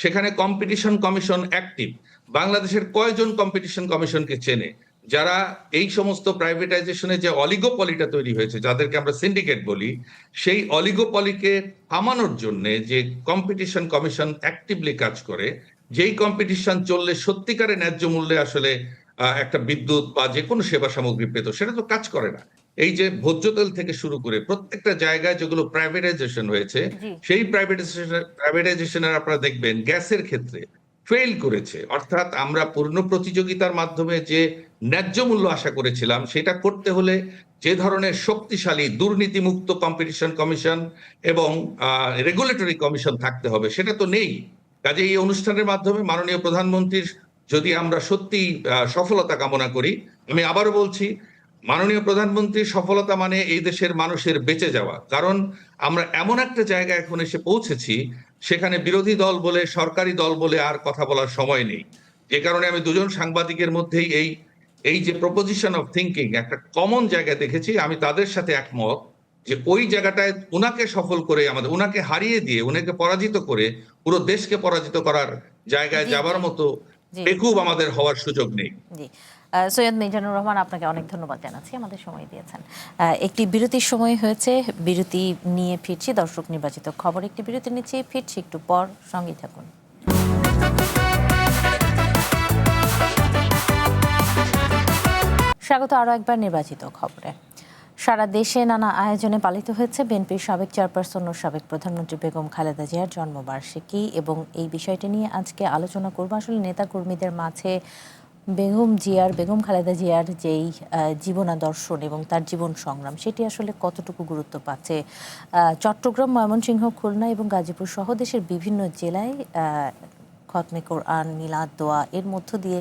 সেখানে কম্পিটিশন কমিশন অ্যাক্টিভ। বাংলাদেশের কয়জন কম্পিটিশন কমিশনকে চেনে যারা এই সমস্ত প্রাইভেটাইজেশনে যে অলিগোপলিটা তৈরি হয়েছে, যাদেরকে আমরা সিন্ডিকেট বলি, সেই অলিগোপলিকে থামানোর জন্য যে কম্পিটিশন কমিশন অ্যাক্টিভলি কাজ করে, যেই কম্পিটিশন চললে সত্যিকারে ন্যায্য মূল্যে আসলে একটা বিদ্যুৎ বা যে কোনো সেবা সামগ্রী পেত, সেটা তো কাজ করে না। এই যে ভোজ্য তেল থেকে শুরু করে প্রত্যেকটা জায়গায় যেগুলো প্রাইভেটাইজেশন হয়েছে, সেই প্রাইভেটাইজেশনের আপনারা দেখবেন গ্যাসের ক্ষেত্রে ফেল করেছে। অর্থাৎ আমরা পূর্ণ প্রতিযোগিতার মাধ্যমে যে ন্যায্য মূল্য আশা করেছিলাম সেটা করতে হলে যে ধরনের শক্তিশালী দুর্নীতিমুক্ত কম্পিটিশন কমিশন এবং রেগুলেটরি কমিশন থাকতে হবে, সেটা তো নেই। কাজে এই অনুষ্ঠানের মাধ্যমে মাননীয় প্রধানমন্ত্রীর যদি আমরা সত্যি সফলতা কামনা করি, আমি আবারও বলছি, মাননীয় প্রধানমন্ত্রীর সফলতা মানে এই দেশের মানুষের বেঁচে যাওয়া। কারণ আমরা এমন একটা জায়গায় এখন এসে পৌঁছেছি, সেখানে বিরোধী দল বলে সরকারি দল বলে আর কথা বলার সময় নেই। যে কারণে আমি দুজন সাংবাদিকের মধ্যেই এই যে প্রপোজিশন অফ থিঙ্কিং একটা কমন জায়গায় দেখেছি, আমি তাদের সাথে একমত যে ওই জায়গাটায় উনাকে সফল করে, আমাদের উনাকে হারিয়ে দিয়ে, উনাকে পরাজিত করে পুরো দেশকে পরাজিত করার জায়গায় যাবার মতো বেকুব আমাদের হওয়ার সুযোগ নেই। সৈয়দ মিজানুর রহমান, আপনাকে অনেক ধন্যবাদ জানাচ্ছি, আমাদের সময় দিয়েছেন। একটি বিরতির সময় হয়েছে, বিরতি নিয়ে ফিরছি। দর্শক নির্বাচিত খবর একটি বিরতি নিচ্ছি, ফিরছি একটু পর, সঙ্গেই থাকুন। স্বাগত আরও একবার নির্বাচিত খবরে। সারা দেশে নানা আয়োজনে পালিত হয়েছে বিএনপির সাবেক চেয়ারপারসন ও সাবেক প্রধানমন্ত্রী বেগম খালেদা জিয়ার জন্মবার্ষিকী, এবং এই বিষয়টি নিয়ে আজকে আলোচনা করব। আসলে নেতাকর্মীদের মাঝে বেগম খালেদা জিয়ার যেই জীবনাদর্শন এবং তার জীবন সংগ্রাম, সেটি আসলে কতটুকু গুরুত্ব পাচ্ছে। চট্টগ্রাম, ময়মনসিংহ, খুলনা এবং গাজীপুর সহ দেশের বিভিন্ন জেলায় খতমে কোরআন, মিলাদ, দোয়া এর মধ্য দিয়ে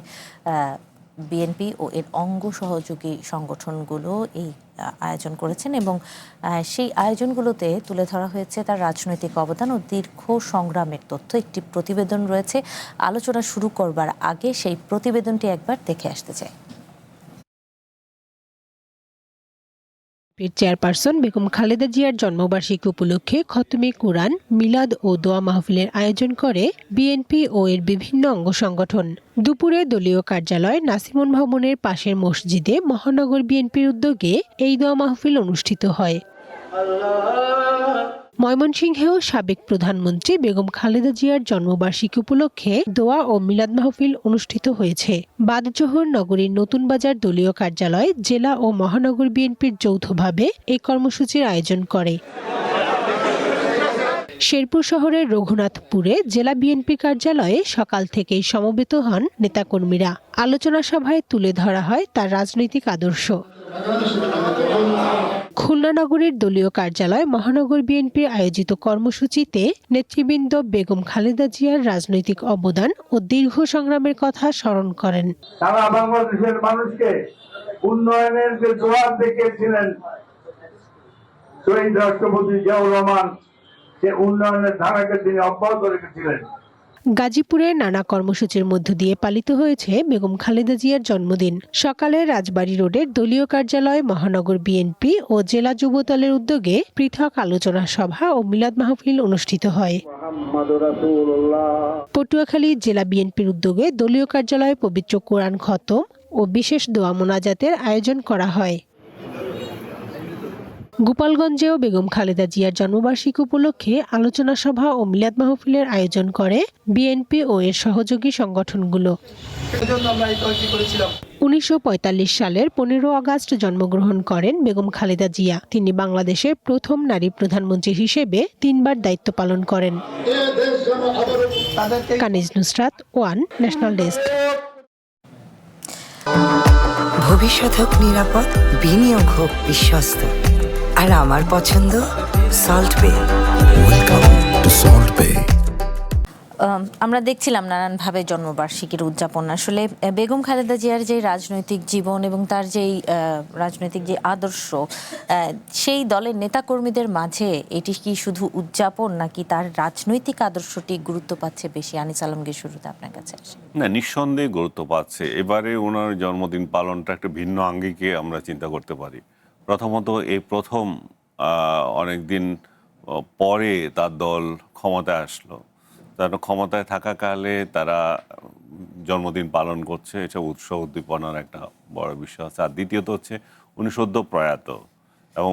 বিএনপি ও এর অঙ্গ সহযোগী সংগঠনগুলো এই আয়োজন করেছেন, এবং সেই আয়োজনগুলোতে তুলে ধরা হয়েছে তার রাজনৈতিক অবদান ও দীর্ঘ সংগ্রামের তথ্য। একটি প্রতিবেদন রয়েছে, আলোচনা শুরু করবার আগে সেই প্রতিবেদনটি একবার দেখে আসতে চাই। চেয়ারপারসন বেগম খালেদা জিয়ার জন্মবার্ষিকী উপলক্ষে খতমে কোরআন, মিলাদ ও দোয়া মাহফিলের আয়োজন করে বিএনপি ও এর বিভিন্ন অঙ্গ সংগঠন। দুপুরে দলীয় কার্যালয় নাসিমন ভবনের পাশের মসজিদে মহানগর বিএনপির উদ্যোগে এই দোয়া মাহফিল অনুষ্ঠিত হয়। ময়মনসিংহেও সাবেক প্রধানমন্ত্রী বেগম খালেদা জিয়ার জন্মবার্ষিকী উপলক্ষে দোয়া ও মিলাদ মাহফিল অনুষ্ঠিত হয়েছে। বাদজোহর নগরীর নতুন বাজার দলীয় কার্যালয়, জেলা ও মহানগর বিএনপির যৌথভাবে এই কর্মসূচির আয়োজন করে। শেরপুর শহরের রঘুনাথপুরে জেলা বিএনপি কার্যালয়ে সকাল থেকেই সমবেত হন নেতাকর্মীরা। আলোচনা সভায় তুলে ধরা হয় তার রাজনৈতিক আদর্শ। খুলনা নগরীর দলীয় কার্যালয় মহানগর বিএনপির আয়োজিত কর্মসূচিতে নেতৃবৃন্দ বেগম খালেদা জিয়ার রাজনৈতিক অবদান ও দীর্ঘ সংগ্রামের কথা স্মরণ করেন। সারা বাংলাদেশের মানুষকে উন্নয়নের যে জোয়ার দেখিয়েছিলেন শহীদ রাষ্ট্রপতি জিয়াউর রহমান, সে উন্নয়নের ধারাকে তিনি অব্যাহত রেখেছিলেন। গাজীপুরে নানা কর্মসূচির মধ্য দিয়ে পালিত হয়েছে বেগম খালেদা জিয়ার জন্মদিন। সকালে রাজবাড়ী রোডের দলীয় কার্যালয় মহানগর বিএনপি ও জেলা যুবদলের উদ্যোগে পৃথক আলোচনা সভা ও মিলাদ মাহফিল অনুষ্ঠিত হয়। পটুয়াখালী জেলা বিএনপির উদ্যোগে দলীয় কার্যালয়ে পবিত্র কোরআন খতম ও বিশেষ দোয়া মোনাজাতের আয়োজন করা হয়। গোপালগঞ্জেও বেগম খালেদা জিয়ার জন্মবার্ষিকী উপলক্ষে আলোচনা সভা ও মিলাদ মাহফিলের আয়োজন করে বিএনপি ও এর সহযোগী সংগঠনগুলো। 1945 সালের 15 আগস্ট জন্মগ্রহণ করেন বেগম খালেদা জিয়া। তিনি বাংলাদেশের প্রথম নারী প্রধানমন্ত্রী হিসেবে 3 বার দায়িত্ব পালন করেন। কানিজ নুসরাত, ওয়ান, ন্যাশনাল ডেস্ক। ভবিষ্যৎ হোক নিরাপদ, বিনিয়োগ হোক বিশ্বস্ত, আর আমার পছন্দ সল্ট বে। ওয়েলকাম টু সল্ট বে। আমরা দেখছিলাম নানানভাবে জন্মবার্ষিকীর উদযাপন। আসলে বেগম খালেদা জিয়ার যে রাজনৈতিক জীবন এবং তার যেই রাজনৈতিক যে আদর্শ, সেই দলের নেতাকর্মীদের মাঝে এটি কি শুধু উদযাপন, নাকি তার রাজনৈতিক আদর্শটি গুরুত্ব পাচ্ছে বেশি? আনিস আলমগীর, শুরুতে আপনার কাছে আসে। না, নিঃসন্দেহে গুরুত্ব পাচ্ছে। এবারে ওনার জন্মদিন পালনটা একটা ভিন্ন আঙ্গিকে আমরা চিন্তা করতে পারি। প্রথমত এই প্রথম অনেকদিন পরে তার দল ক্ষমতায় আসলো, তারা ক্ষমতায় থাকাকালে তারা জন্মদিন পালন করছে, এটা উৎসাহ উদ্দীপনার একটা বড় বিষয় আছে। আর দ্বিতীয়ত হচ্ছে উনি সদ্য প্রয়াত, এবং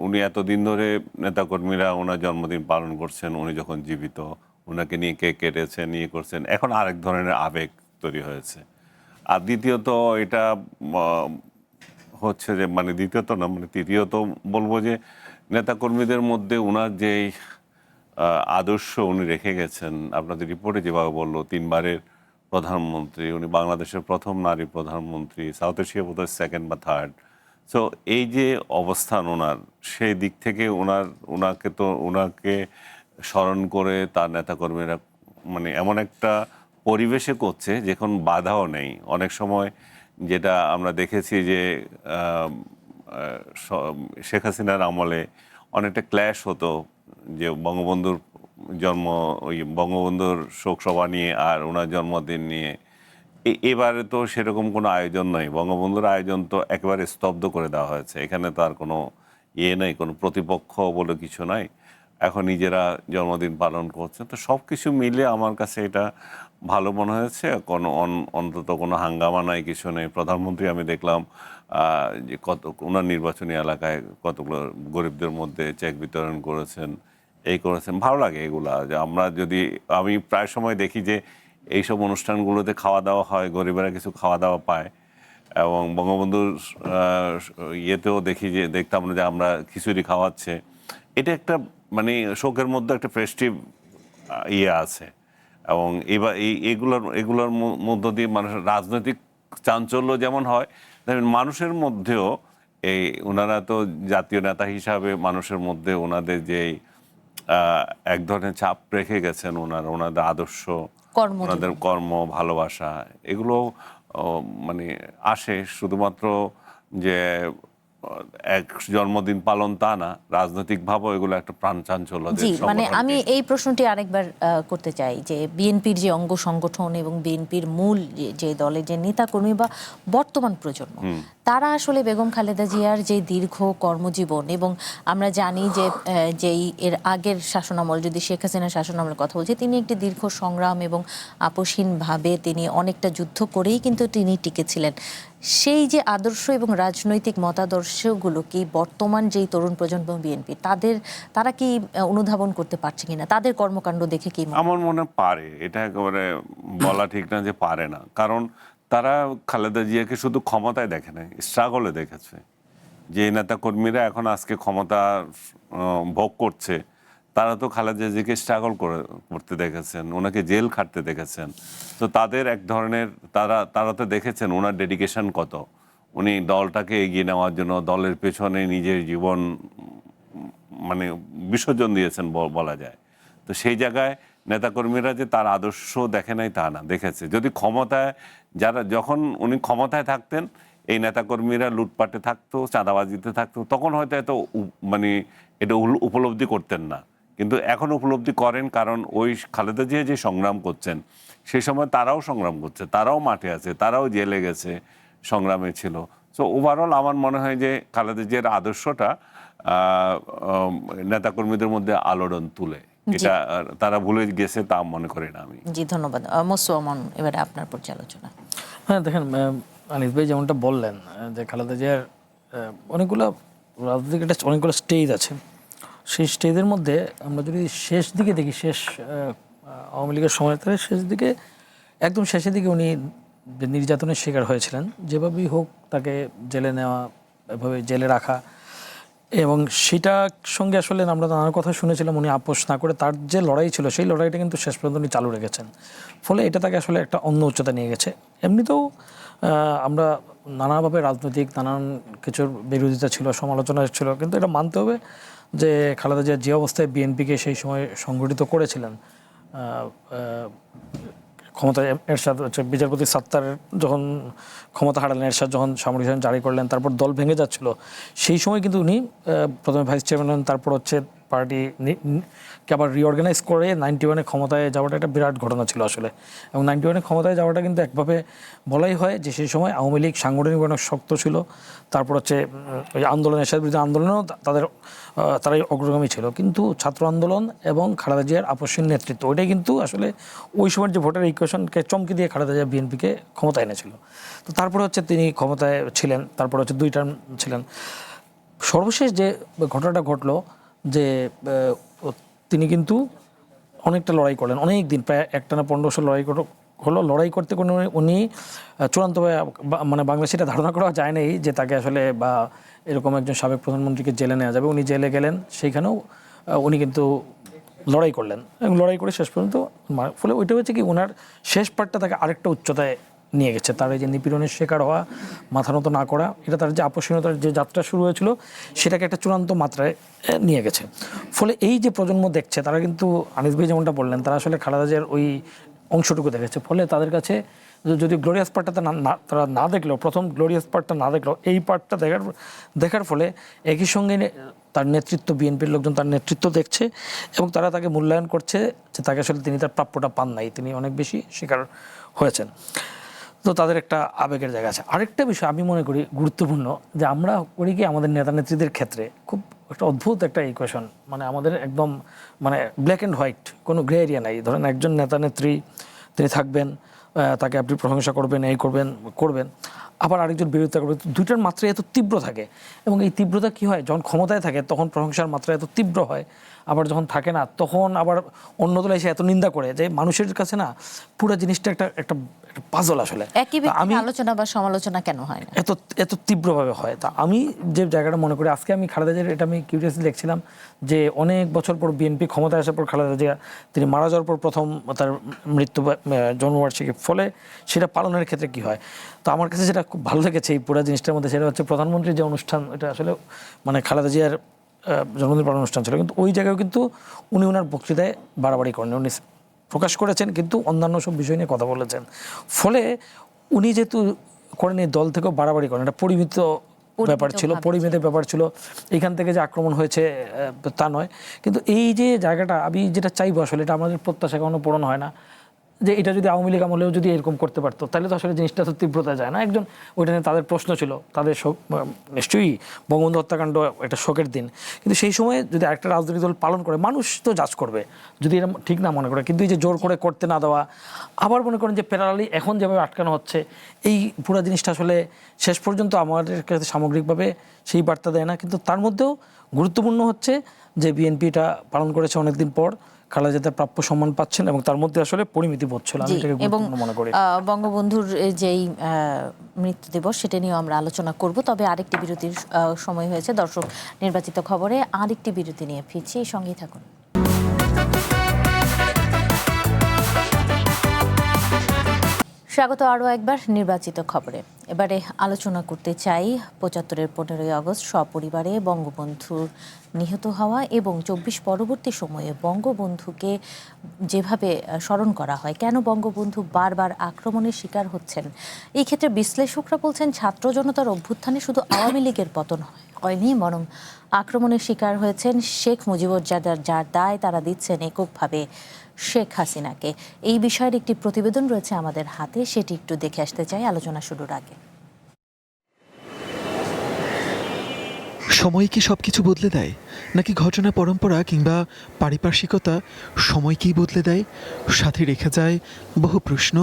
উনি এতদিন ধরে নেতাকর্মীরা ওনার জন্মদিন পালন করছেন। উনি যখন জীবিত, ওনাকে নিয়ে কেক কেটেছেন, নিয়ে করছেন, এখন আরেক ধরনের আবেগ তৈরি হয়েছে। আর দ্বিতীয়ত এটা হচ্ছে যে দ্বিতীয়ত না, তৃতীয়ত বলবো যে নেতাকর্মীদের মধ্যে ওনার যেই আদর্শ উনি রেখে গেছেন, আপনাদের রিপোর্টে যেভাবে বললো 3 বারের প্রধানমন্ত্রী, উনি বাংলাদেশের প্রথম নারী প্রধানমন্ত্রী, সাউথ এশিয়া বোধহয় 2nd বা 3rd। সো এই যে অবস্থান ওনার, সেই দিক থেকে ওনাকে স্মরণ করে তার নেতাকর্মীরা এমন একটা পরিবেশে করছে যেখানে বাধাও নেই। অনেক সময় যেটা আমরা দেখেছি যে শেখ হাসিনার আমলে অনেকটা ক্ল্যাশ হতো, যে বঙ্গবন্ধুর শোকসভা নিয়ে আর ওনার জন্মদিন নিয়ে। এবারে তো সেরকম কোনো আয়োজন নয়, বঙ্গবন্ধুর আয়োজন তো একেবারে স্তব্ধ করে দেওয়া হয়েছে। এখানে তো আর কোনো নেই, কোনো প্রতিপক্ষ বলে কিছু নাই, এখন নিজেরা জন্মদিন পালন করছে। তো সব কিছু মিলে আমার কাছে এটা ভালো মনে হয়েছে। অন্তত কোনো হাঙ্গামা নাই, কিছু নেই। প্রধানমন্ত্রী আমি দেখলাম যে ওনার নির্বাচনী এলাকায় কতগুলো গরিবদের মধ্যে চেক বিতরণ করেছেন, করেছেন। ভালো লাগে এগুলা। যে আমি প্রায় সময় দেখি যে এইসব অনুষ্ঠানগুলোতে খাওয়া দাওয়া হয়, গরিবেরা কিছু খাওয়া দাওয়া পায়। এবং বঙ্গবন্ধুর ইয়েতেও দেখতাম যে আমরা খিচুড়ি খাওয়াচ্ছে, এটা একটা মানে শোকের মধ্যে একটা ফেস্টিভ ইয়ে আছে। এবং এবার এগুলোর মধ্য দিয়ে মানুষের রাজনৈতিক চাঞ্চল্য যেমন হয়, তেমন মানুষের মধ্যেও ওনারা তো জাতীয় নেতা হিসাবে মানুষের মধ্যে ওনাদের যে এক ধরনের ছাপ রেখে গেছেন, ওনাদের আদর্শ, ওনাদের কর্ম, ভালোবাসা, এগুলো মানে আসে শুধুমাত্র যে এক জন্মদিন পালন তা না, রাজনৈতিকভাবেও এগুলো একটা প্রাণ চাঞ্চল্য। জি, মানে আমি এই প্রশ্নটি আরেকবার করতে চাই যে বিএনপির যে অঙ্গ সংগঠন এবং বিএনপির মূল যে দলের যে নেতাকর্মী বা বর্তমান প্রজন্ম, তারা আসলে বেগম খালেদা জিয়ার যে দীর্ঘ কর্মজীবন, এবং আমরা জানি যে যেই এর আগের শাসনামল, যদি শেখ হাসিনার শাসনামলের কথা বলছি, তিনি একটি দীর্ঘ সংগ্রাম এবং আপোষহীনভাবে তিনি অনেকটা যুদ্ধ করেই কিন্তু তিনি টিকেছিলেন। সেই যে আদর্শ এবং রাজনৈতিক মতাদর্শগুলো কি বর্তমান যেই তরুণ প্রজন্ম বিএনপি তারা কি অনুধাবন করতে পারছে কিনা, তাদের কর্মকাণ্ড দেখে কি? আমার মনে পারে, এটা একেবারে বলা ঠিক না যে পারে না, কারণ তারা খালেদা জিয়াকে শুধু ক্ষমতায় দেখে নাই, স্ট্রাগলে দেখেছে। যে নেতা কর্মীরা এখন আজকে ক্ষমতা ভোগ করছে, তারা তো খালেদা জিয়াকে স্ট্রাগল করতে দেখেছেন, ওনাকে জেল খাটতে দেখেছেন। তো তাদের এক ধরনের তারা তো দেখেছেন ওনার ডেডিকেশন কত, উনি দলটাকে এগিয়ে নেওয়ার জন্য দলের পেছনে নিজের জীবন মানে বিসর্জন দিয়েছেন বলা যায়। তো সেই জায়গায় নেতাকর্মীরা যে তার আদর্শ দেখে নাই তা না, দেখেছে। যদি ক্ষমতায় যখন উনি ক্ষমতায় থাকতেন, এই নেতাকর্মীরা লুটপাটে থাকতো, চাঁদাবাজিতে থাকতো, তখন হয়তো এত মানে এটা উপলব্ধি করতেন না, কিন্তু এখন উপলব্ধি করেন, কারণ ওই খালেদা জিয়া যে সংগ্রাম করছেন সেই সময় তারাও সংগ্রাম করছে, তারাও মাঠে আছে, তারাও জেলে গেছে, সংগ্রামে ছিল। সো ওভারঅল আমার মনে হয় যে খালেদা জিয়ার আদর্শটা নেতাকর্মীদের মধ্যে আলোড়ন তুলে, এটা তারা ভুলে গেছে তা মনে করি না আমি। জি, ধন্যবাদ। মোস্তফা, এবারে আপনার পর্যালোচনা। হ্যাঁ, দেখেন আনিস ভাই যেমনটা বললেন যে খালেদা জিয়ার অনেকগুলো রাজনৈতিক অনেকগুলো স্টেজ আছে। সেই স্টেজের মধ্যে আমরা যদি শেষ দিকে দেখি, আওয়ামী লীগের সময় একদম শেষের দিকে উনি নির্যাতনের শিকার হয়েছিলেন, যেভাবেই হোক তাকে জেলে নেওয়া, এভাবে জেলে রাখা, এবং সেটার সঙ্গে আসলে আমরা নানা কথা শুনেছিলাম। উনি আপোষ না করে তার যে লড়াই ছিল, সেই লড়াইটা কিন্তু শেষ পর্যন্ত উনি চালু রেখেছেন। ফলে এটা তাকে আসলে একটা অন্য উচ্চতা নিয়ে গেছে। এমনিতেও আমরা নানাভাবে নানান কিছুর বিরোধিতা ছিল, সমালোচনা ছিল, কিন্তু এটা মানতে হবে যে খালেদা জিয়া যে অবস্থায় বিএনপিকে সেই সময় সংগঠিত করেছিলেন, ক্ষমতায় এরশাদ বিচারপতি সাত্তার যখন ক্ষমতা হারালেন, এরশাদ যখন সামরিক শাসন জারি করলেন, তারপর দল ভেঙে যাচ্ছিল, সেই সময় কিন্তু উনি প্রথমে ভাইস চেয়ারম্যান হন, তারপর পার্টিকে আবার রিঅর্গানাইজ করে 91-এ ক্ষমতায় যাওয়াটা একটা বিরাট ঘটনা ছিল আসলে। এবং 91-এ ক্ষমতায় যাওয়াটা কিন্তু একভাবে বলাই হয় যে সেই সময় আওয়ামী লীগ সাংগঠনিক অনেক শক্ত ছিল। তারপর ওই আন্দোলন, এরশাদ বিরোধী আন্দোলনেও তারাই অগ্রগামী ছিল, কিন্তু ছাত্র আন্দোলন এবং খালেদা জিয়ার আপসহীন নেতৃত্ব, ওইটাই কিন্তু আসলে ওই সময়ের যে ভোটের ইকুয়েশনকে চমকে দিয়ে খালেদা জিয়া বিএনপিকে ক্ষমতায় এনেছিল। তো তারপরে তিনি ক্ষমতায় ছিলেন, তারপরে 2 টার্ম ছিলেন। সর্বশেষ যে ঘটনাটা ঘটলো যে তিনি কিন্তু অনেকটা লড়াই করলেন, অনেক দিন, প্রায় একটানা 15 বছর লড়াই করতে কোনো উনি চূড়ান্তভাবে মানে বাংলাদেশে এটা ধারণা করা যায় নাই যে তাকে আসলে বা এরকম একজন সাবেক প্রধানমন্ত্রীকে জেলে নেওয়া যাবে। উনি জেলে গেলেন, সেইখানেও উনি কিন্তু লড়াই করলেন এবং লড়াই করে শেষ পর্যন্ত, ফলে ওইটা হচ্ছে কি ওনার শেষ পার্টটা তাকে আরেকটা উচ্চতায় নিয়ে গেছে। তার এই যে নিপীড়নের শিকার হওয়া, মাথা নত না করা, এটা তার যে আপোষহীনতার যে যাত্রা শুরু হয়েছিল সেটাকে একটা চূড়ান্ত মাত্রায় নিয়ে গেছে। ফলে এই যে প্রজন্ম দেখছে, তারা কিন্তু আনিস ভাই যেমনটা বললেন, তারা আসলে খালেদা জিয়ার ওই অংশটুকু দেখেছে। ফলে তাদের কাছে যদি গ্লোরিয়াস পার্টটা তারা না দেখলেও, প্রথম গ্লোরিয়াস পার্টটা না দেখলেও, এই পার্টটা দেখার ফলে একই সঙ্গে তার নেতৃত্ব, বিএনপির লোকজন তার নেতৃত্ব দেখছে এবং তারা তাকে মূল্যায়ন করছে যে তাকে আসলে তিনি তার প্রাপ্যটা পান নাই, তিনি অনেক বেশি শিকার হয়েছেন। তো তাদের একটা আবেগের জায়গা আছে। আরেকটা বিষয় আমি মনে করি গুরুত্বপূর্ণ, যে আমরা করি কি আমাদের নেতা নেত্রীদের ক্ষেত্রে খুব একটা অদ্ভুত একটা ইকুয়েশন, মানে আমাদের একদম মানে ব্ল্যাক অ্যান্ড হোয়াইট, কোনো গ্রে এরিয়া নাই। ধরেন একজন নেতা নেত্রী তিনি থাকবেন, তাকে আপনি প্রশংসা করবেন, করবেন, আবার আরেকজন বিরোধিতা করবে, দুইটার মাত্রা এত তীব্র থাকে। এবং এই তীব্রতা কি হয়, যখন ক্ষমতায় থাকে তখন প্রশংসার মাত্রা এত তীব্র হয়, আবার যখন থাকে না তখন আবার অন্য দলে এসে এত নিন্দা করে, যে মানুষের কাছে না পুরো জিনিসটা একটা একটা পাজল আসলে। একই ব্যক্তি আলোচনা বা সমালোচনা কেন হয় না এত তীব্রভাবে হয়? তা আমি যে জায়গাটা মনে করি, আজকে আমি খালেদা জিয়ার, এটা আমি কিউরিয়াসলি দেখছিলাম যে অনেক বছর পর বিএনপি ক্ষমতায় আসার পর খালেদা জিয়া তিনি মারা যাওয়ার পর প্রথম তার মৃত্যু জন্মবার্ষিকী, ফলে সেটা পালনের ক্ষেত্রে কি হয়। তো আমার কাছে যেটা খুব ভালো লেগেছে এই পুরো জিনিসটার মধ্যে, সেটা হচ্ছে প্রধানমন্ত্রীর যে অনুষ্ঠান, এটা আসলে মানে খালেদা জিয়ার জন্মদিন পালন অনুষ্ঠান ছিল, কিন্তু ওই জায়গায় কিন্তু উনি ওনার বক্তৃতায় বাড়াবাড়ি করেন, উনি প্রকাশ করেছেন কিন্তু অন্যান্য সব বিষয় নিয়ে কথা বলেছেন। ফলে উনি যেহেতু করেন, এই দল থেকেও বাড়াবাড়ি করেন, এটা পরিমিত ব্যাপার ছিল, পরিমিতের ব্যাপার ছিল। এখান থেকে যে আক্রমণ হয়েছে তা নয়, কিন্তু এই যে জায়গাটা আমি যেটা চাইবো আসলে, এটা আমাদের প্রত্যাশা কখনো পূরণ হয় না, যে এটা যদি আওয়ামী লীগ আমলেও যদি এরকম করতে পারতো তাহলে তো আসলে জিনিসটা তো তীব্রতা যায় না। একজন ওইটা নিয়ে তাদের প্রশ্ন ছিল, তাদের শোক, নিশ্চয়ই বঙ্গবন্ধু হত্যাকাণ্ড একটা শোকের দিন, কিন্তু সেই সময় যদি একটা রাজনৈতিক দল পালন করে, মানুষ তো জাজ করবে যদি এরা ঠিক না মনে করে। কিন্তু এই যে জোর করে করতে না দেওয়া, আবার মনে করেন যে প্যারালালি এখন যেভাবে আটকানো হচ্ছে, এই পুরো জিনিসটা আসলে শেষ পর্যন্ত আমাদের কাছে সামগ্রিকভাবে সেই বার্তা দেয় না। কিন্তু তার মধ্যেও গুরুত্বপূর্ণ হচ্ছে যে বিএনপি এটা পালন করেছে অনেকদিন পর, খালেদা জিয়া প্রাপ্য সম্মান পাচ্ছেন, এবং তার মধ্যে আসলে পরিমিতি বোধ ছিল, আমি এটাকে গুরুত্বপূর্ণ মনে করি। বঙ্গবন্ধুর যেই মৃত্যু দিবস, সেটা নিয়ে আমরা আলোচনা করব, তবে আরেকটি বিরতির সময় হয়েছে। দর্শক, নির্বাচিত খবরে আরেকটি বিরতি নিয়ে ফিরছি, সঙ্গেই থাকুন। স্বাগত আরও একবার নির্বাচিত খবরে। এবারে আলোচনা করতে চাই ৭৫-এর ১৫ই আগস্ট সপরিবারে বঙ্গবন্ধুর নিহত হওয়া এবং ২৪ পরবর্তী সময়ে বঙ্গবন্ধুকে যেভাবে স্মরণ করা হয়, কেন বঙ্গবন্ধু বারবার আক্রমণের শিকার হচ্ছেন। এই ক্ষেত্রে বিশ্লেষকরা বলছেন, ছাত্র জনতার অভ্যুত্থানে শুধু আওয়ামী লীগের পতন হয়নি, বরং আক্রমণের শিকার হয়েছেন শেখ মুজিবুর, যার দায় তারা দিচ্ছেন এককভাবে শেখ হাসিনাকে। এই বিষয়ের একটি প্রতিবেদন রয়েছে আমাদের হাতে, সেটি একটু দেখে আসতে চাই আলোচনা শুরুর আগে। সময় কি সবকিছু বদলে দেয়, নাকি ঘটনা পরম্পরা কিংবা পারিপার্শ্বিকতা সময়কেই বদলে দেয়, সাথে রেখে যায় বহু প্রশ্ন।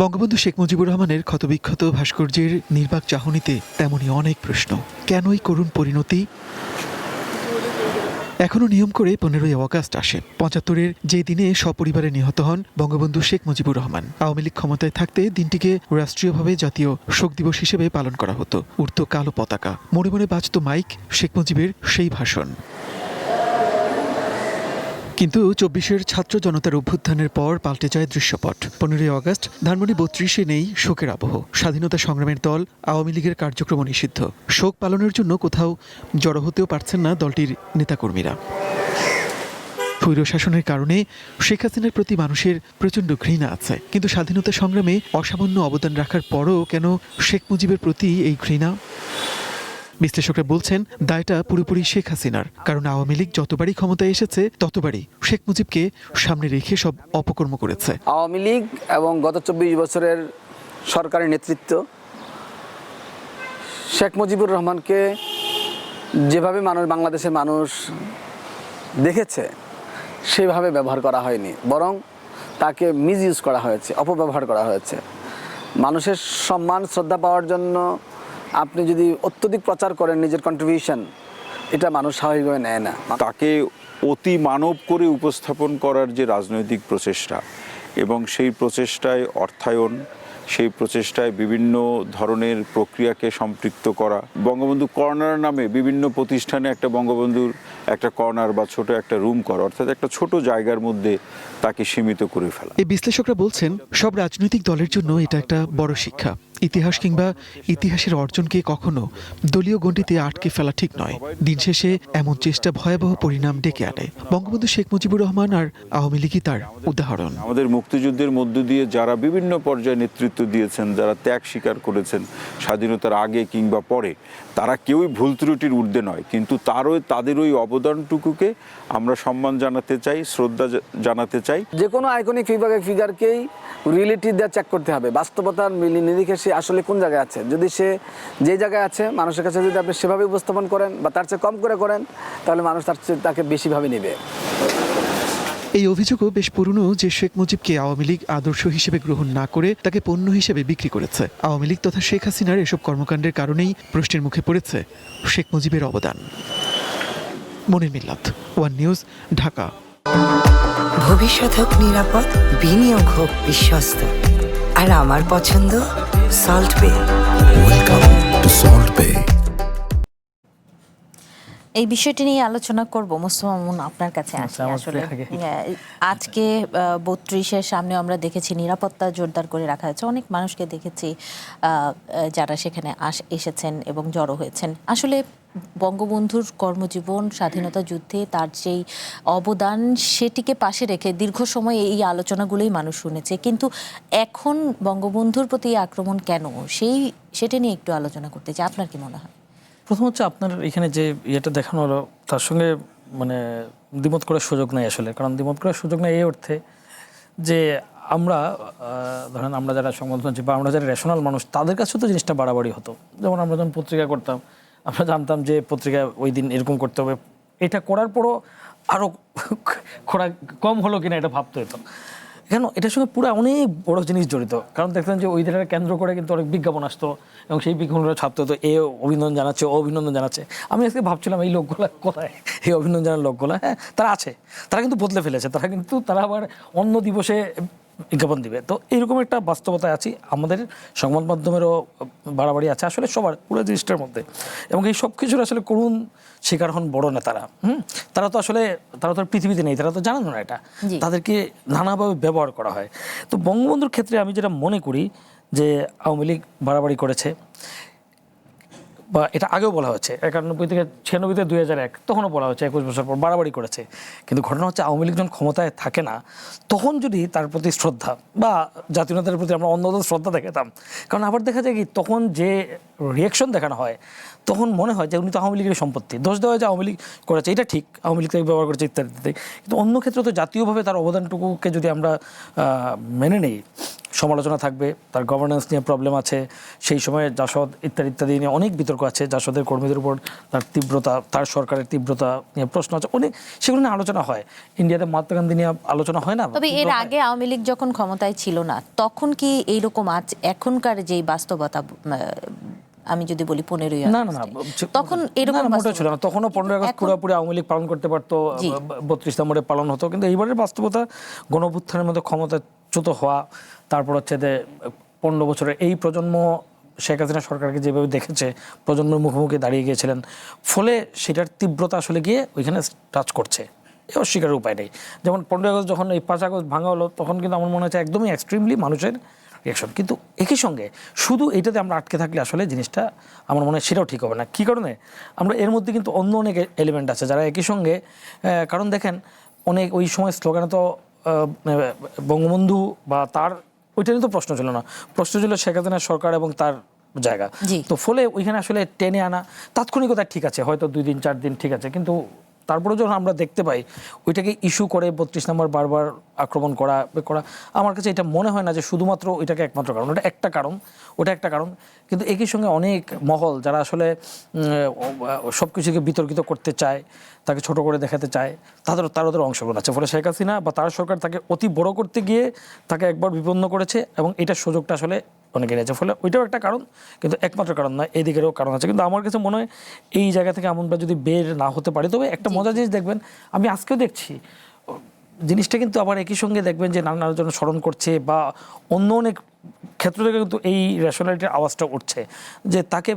বঙ্গবন্ধু শেখ মুজিবুর রহমানের ক্ষতবিক্ষত ভাস্কর্যের নির্বাক চাহনিতে তেমনই অনেক প্রশ্ন। কেনই করুণ পরিণতি? এখনও নিয়ম করে ১৫ই আগস্ট আসে, ৭৫-এর যে দিনে সপরিবারে নিহত হন বঙ্গবন্ধু শেখ মুজিবুর রহমান। আওয়ামী লীগ ক্ষমতায় থাকতে দিনটিকে রাষ্ট্রীয়ভাবে জাতীয় শোক দিবস হিসেবে পালন করা হতো। উড়ত কালো পতাকা, মনে মনে বাজত মাইক, শেখ মুজিবের সেই ভাষণ। কিন্তু ২৪-এর ছাত্র জনতার অভ্যুত্থানের পর পাল্টে যায় দৃশ্যপট। ১৫ই আগস্ট ধানমন্ডি ৩২-এ নেই শোকের আবহ। স্বাধীনতা সংগ্রামের দল আওয়ামী লীগের কার্যক্রম নিষিদ্ধ। শোক পালনের জন্য কোথাও জড়ো হতেও পারছেন না দলটির নেতাকর্মীরা। স্বৈরশাসনের কারণে শেখ হাসিনার প্রতি মানুষের প্রচণ্ড ঘৃণা আছে, কিন্তু স্বাধীনতা সংগ্রামে অসামান্য অবদান রাখার পরও কেন শেখ মুজিবের প্রতি এই ঘৃণা? বিশ্লেষকরা বলছেন, দায়টা পুরোপুরি শেখ হাসিনার, কারণ আওয়ামী লীগ যতবারই ক্ষমতায় এসেছে ততবারই শেখ মুজিবকে সামনে রেখে সব অপকর্ম করেছে। আওয়ামী লীগ এবং গত ২৪ বছরের সরকারের নেতৃত্ব শেখ মুজিবুর রহমানকে যেভাবে বাংলাদেশের মানুষ দেখেছে সেভাবে ব্যবহার করা হয়নি, বরং তাকে মিসইউজ করা হয়েছে, অপব্যবহার করা হয়েছে। মানুষের সম্মান শ্রদ্ধা পাওয়ার জন্য আপনি যদি অত্যধিক প্রচার করেন নিজের কন্ট্রিবিউশন, এটা মানুষ স্বাভাবিকভাবে নেয় না। তাকে অতি মানব করে উপস্থাপন করার যে রাজনৈতিক প্রচেষ্টা, এবং সেই প্রচেষ্টায় অর্থায়ন, সেই প্রচেষ্টায় বিভিন্ন ধরনের প্রক্রিয়াকে সম্পৃক্ত করা, বঙ্গবন্ধু কর্নার নামে বিভিন্ন প্রতিষ্ঠানে একটা বঙ্গবন্ধুর একটা কর্নার বা ছোট একটা রুম করা, অর্থাৎ একটা ছোট জায়গার মধ্যে তাকে সীমিত করে ফেলা। এই বিশ্লেষকরা বলছেন, সব রাজনৈতিক দলের জন্য এটা একটা বড় শিক্ষা। ইতিহাস কিংবা ইতিহাসের অর্জনকে কখনো দলীয় গণ্ডিতে আটকে ফেলা ঠিক নয়। দিন শেষে এমন চেষ্টা ভয়াবহ পরিণাম ডেকে আনে। বঙ্গবন্ধু শেখ মুজিবুর রহমান আর আওয়ামী লীগই তার উদাহরণ। আমাদের মুক্তিযুদ্ধের মধ্য দিয়ে যারা বিভিন্ন পর্যায়ে নেতৃত্ব দিয়েছেন, যারা ত্যাগ স্বীকার করেছেন স্বাধীনতার আগে কিংবা পরে, তারা কেউই ভুল ত্রুটির ঊর্ধ্বে নয়, কিন্তু তাদের ওই অবদানটুকুকে আমরা সম্মান জানাতে চাই, শ্রদ্ধা জানাতে চাই। যে কোনো আইকনিক ফিগারকেই রিয়েলিটি দিয়ে চেক করতে হবে, বাস্তবতার নিরিখে সে আসলে কোন জায়গায় আছে। যদি সে যে জায়গায় আছে মানুষের কাছে যদি আপনি সেভাবে উপস্থাপন করেন বা তার চেয়ে কম করে করেন, তাহলে মানুষ তাকে বেশিভাবে নেবে। এই অভিযোগও বেশ পুরনো যে শেখ মুজিবকে আওয়ামী লীগ আদর্শ হিসেবে গ্রহণ না করে তাকে পণ্য হিসেবে বিক্রি করেছে। আওয়ামী লীগ তথা শেখ হাসিনার এসব কর্মকাণ্ডের কারণেই প্রশ্নের মুখে পড়েছে শেখ মুজিবের অবদান। মনির মিল্লাত, ওয়ান নিউজ, ঢাকা। ভবিষ্যৎ হোক নিরাপদ, বিনিয়োগ হোক বিশ্বস্ত, আর আমার পছন্দ সল্ট বে। ওয়েলকাম টু সল্ট বে। এই বিষয়টি নিয়ে আলোচনা করব। মোস্তফা মামুন, আপনার কাছে আসি। আসলে আজকে ৩২-এর সামনে আমরা দেখেছি নিরাপত্তা জোরদার করে রাখা হয়েছে। অনেক মানুষকে দেখেছি যারা সেখানে এসেছেন এবং জড়ো হয়েছেন। আসলে বঙ্গবন্ধুর কর্মজীবন, স্বাধীনতা যুদ্ধে তার যেই অবদান, সেটিকে পাশে রেখে দীর্ঘ সময় এই আলোচনাগুলোই মানুষ শুনেছে। কিন্তু এখন বঙ্গবন্ধুর প্রতি আক্রমণ কেন, সেটা নিয়ে একটু আলোচনা করতে চাই। আপনার কি মনে হয়? প্রথম হচ্ছে আপনার এখানে যে ইয়েটা দেখানো হলো, তার সঙ্গে মানে দ্বিমত করার সুযোগ নেই আসলে। কারণ দ্বিমত করার সুযোগ নেই এই অর্থে যে আমরা ধরেন আমরা যারা সংবাদমাধ্যম বা আমরা যারা রেশনাল মানুষ, তাদের কাছেও তো জিনিসটা বাড়াবাড়ি হতো। যেমন আমরা যখন পত্রিকা করতাম, আমরা জানতাম যে পত্রিকা ওই দিন এরকম করতে হবে, এটা করার পরও আরও খোরাক কম হলো কিনা এটা ভাবতে হতো। কেন এটার সঙ্গে পুরো অনেক বড় জিনিস জড়িত। কারণ দেখতেন যে ওই দিনের কেন্দ্র করে কিন্তু অনেক বিজ্ঞাপন আসতো এবং সেই বিজ্ঞাপনগুলো ছাপতে হতো, এ অভিনন্দন জানাচ্ছে, ও অভিনন্দন জানাচ্ছে। আমি আজকে ভাবছিলাম এই লোকগুলো কোথায়, এই অভিনন্দন জানার লোকগুলো? হ্যাঁ, তারা আছে, তারা কিন্তু বদলে ফেলেছে, তারা আবার অন্য দিবসে বিজ্ঞাপন দিবে। তো এইরকম একটা বাস্তবতায় আছি, আমাদের সংবাদ মাধ্যমেরও বাড়াবাড়ি আছে আসলে সবার পুরো জিনিসটার মধ্যে। এবং এই সব কিছুর আসলে করুণ শিকার হন বড় নেতারা। তারা তো পৃথিবীতে নেই, তারা তো জানেন না এটা, তাদেরকে নানাভাবে ব্যবহার করা হয়। তো বঙ্গবন্ধুর ক্ষেত্রে আমি যেটা মনে করি যে আওয়ামী লীগ বাড়াবাড়ি করেছে, বা এটা আগেও বলা হচ্ছে 91 থেকে 96 2001, তখনও বলা হচ্ছে 21 বছর পর বাড়াবাড়ি করেছে। কিন্তু ঘটনা হচ্ছে আওয়ামী লীগ যখন ক্ষমতায় থাকে না, তখন যদি তার প্রতি শ্রদ্ধা বা জাতীয় নেতার প্রতি আমরা অন্যদের শ্রদ্ধা দেখাতাম, কারণ আবার দেখা যায় কি তখন যে রিয়াকশন দেখানো হয়, তখন মনে হয় যে উনি তো আওয়ামী লীগের সম্পত্তি, দোষ দেওয়া হয় যে আওয়ামী লীগ করেছে, এটা ঠিক, আওয়ামী লীগ থেকে ব্যবহার করেছে ইত্যাদি। কিন্তু অন্য ক্ষেত্রে তো জাতীয়ভাবে তার অবদানটুকুকে যদি আমরা মেনে নেই, সমালোচনা থাকবে, তার গভর্নেন্স নিয়ে প্রবলেম আছে, সেই সময়ে জাসদ ইত্যাদি নিয়ে অনেক বিতর্ক আছে, জাসদের কর্মীদের উপর তার তীব্রতা, তার সরকারের তীব্রতা নিয়ে প্রশ্ন আছে, অনেক সেগুলো নিয়ে আলোচনা হয়। ইন্ডিয়াতে মহাত্মা গান্ধী নিয়ে আলোচনা হয় না? তবে এর আগে আওয়ামী লীগ যখন ক্ষমতায় ছিল না, তখন কি এইরকম এখনকার যেই বাস্তবতা, আমি যদি বলি 15ই আগস্ট, তখন এরকম ছিল না। তখনও 15ই আগস্ট পুরোপুরি আওয়ামী লীগ পালন করতে পারতো, 32 নম্বরে পালন হতো। কিন্তু এইবারের বাস্তবতা, গণঅভ্যুত্থানের মধ্যে ক্ষমতাচ্যুত হওয়া, তারপর হচ্ছে যে 15 বছরের এই প্রজন্ম শেখ হাসিনা সরকারকে যেভাবে দেখেছে, প্রজন্মের মুখোমুখি দাঁড়িয়ে গিয়েছিলেন, ফলে সেটার তীব্রতা আসলে গিয়ে ওইখানে টাচ করছে, এ অস্বীকারের উপায় নেই। যেমন 15ই আগস্ট যখন এই 5 আগস্ট ভাঙা হলো, তখন কিন্তু আমার মনে হচ্ছে একদমই এক্সট্রিমলি মানুষের রিয়াকশন। কিন্তু একই সঙ্গে শুধু এটাতে আমরা আটকে থাকলে আসলে জিনিসটা আমার মনে হয় সেটাও ঠিক হবে না। কী কারণে? আমরা এর মধ্যে কিন্তু অন্য অনেক এলিমেন্ট আছে যারা একই সঙ্গে, কারণ দেখেন অনেক ওই সময় স্লোগানে তো বঙ্গবন্ধু বা তার ওইটা নিয়ে তো প্রশ্ন ছিল না, প্রশ্ন ছিল শেখ হাসিনার সরকার এবং তার জায়গা। তো ফলে ওইখানে আসলে টেনে আনা তাৎক্ষণিকতা ঠিক আছে, হয়তো 2 দিন 4 দিন ঠিক আছে, কিন্তু তারপরে যখন আমরা দেখতে পাই ওইটাকে ইস্যু করে 32 নম্বর বারবার আক্রমণ করা, আমার কাছে এটা মনে হয় না যে শুধুমাত্র ওইটাকে একমাত্র কারণ, ওটা একটা কারণ। কিন্তু একই সঙ্গে অনেক মহল যারা আসলে সব কিছুকে বিতর্কিত করতে চায়, তাকে ছোট করে দেখাতে চায়, তাদের অংশগ্রহণ আছে। ফলে শেখ হাসিনা বা তার সরকার তাকে অতি বড় করতে গিয়ে তাকে একবার বিপন্ন করেছে এবং এটার সুযোগটা আসলে অনেকে নিয়েছে। ফলে ওইটাও একটা কারণ, কিন্তু একমাত্র কারণ নয়, এদিকেরও কারণ আছে। কিন্তু আমার কাছে মনে হয় এই জায়গা থেকে আমরা যদি বের না হতে পারি, তবে একটা মজার জিনিস দেখবেন, আমি আজকেও দেখছি জিনিসটা কিন্তু আবার একই সঙ্গে দেখবেন যে নানা জন স্মরণ করছে বা অন্য অনেক ক্ষেত্র থেকে কিন্তু এই রেশনালিটির আওয়াজটা উঠছে যে তাকে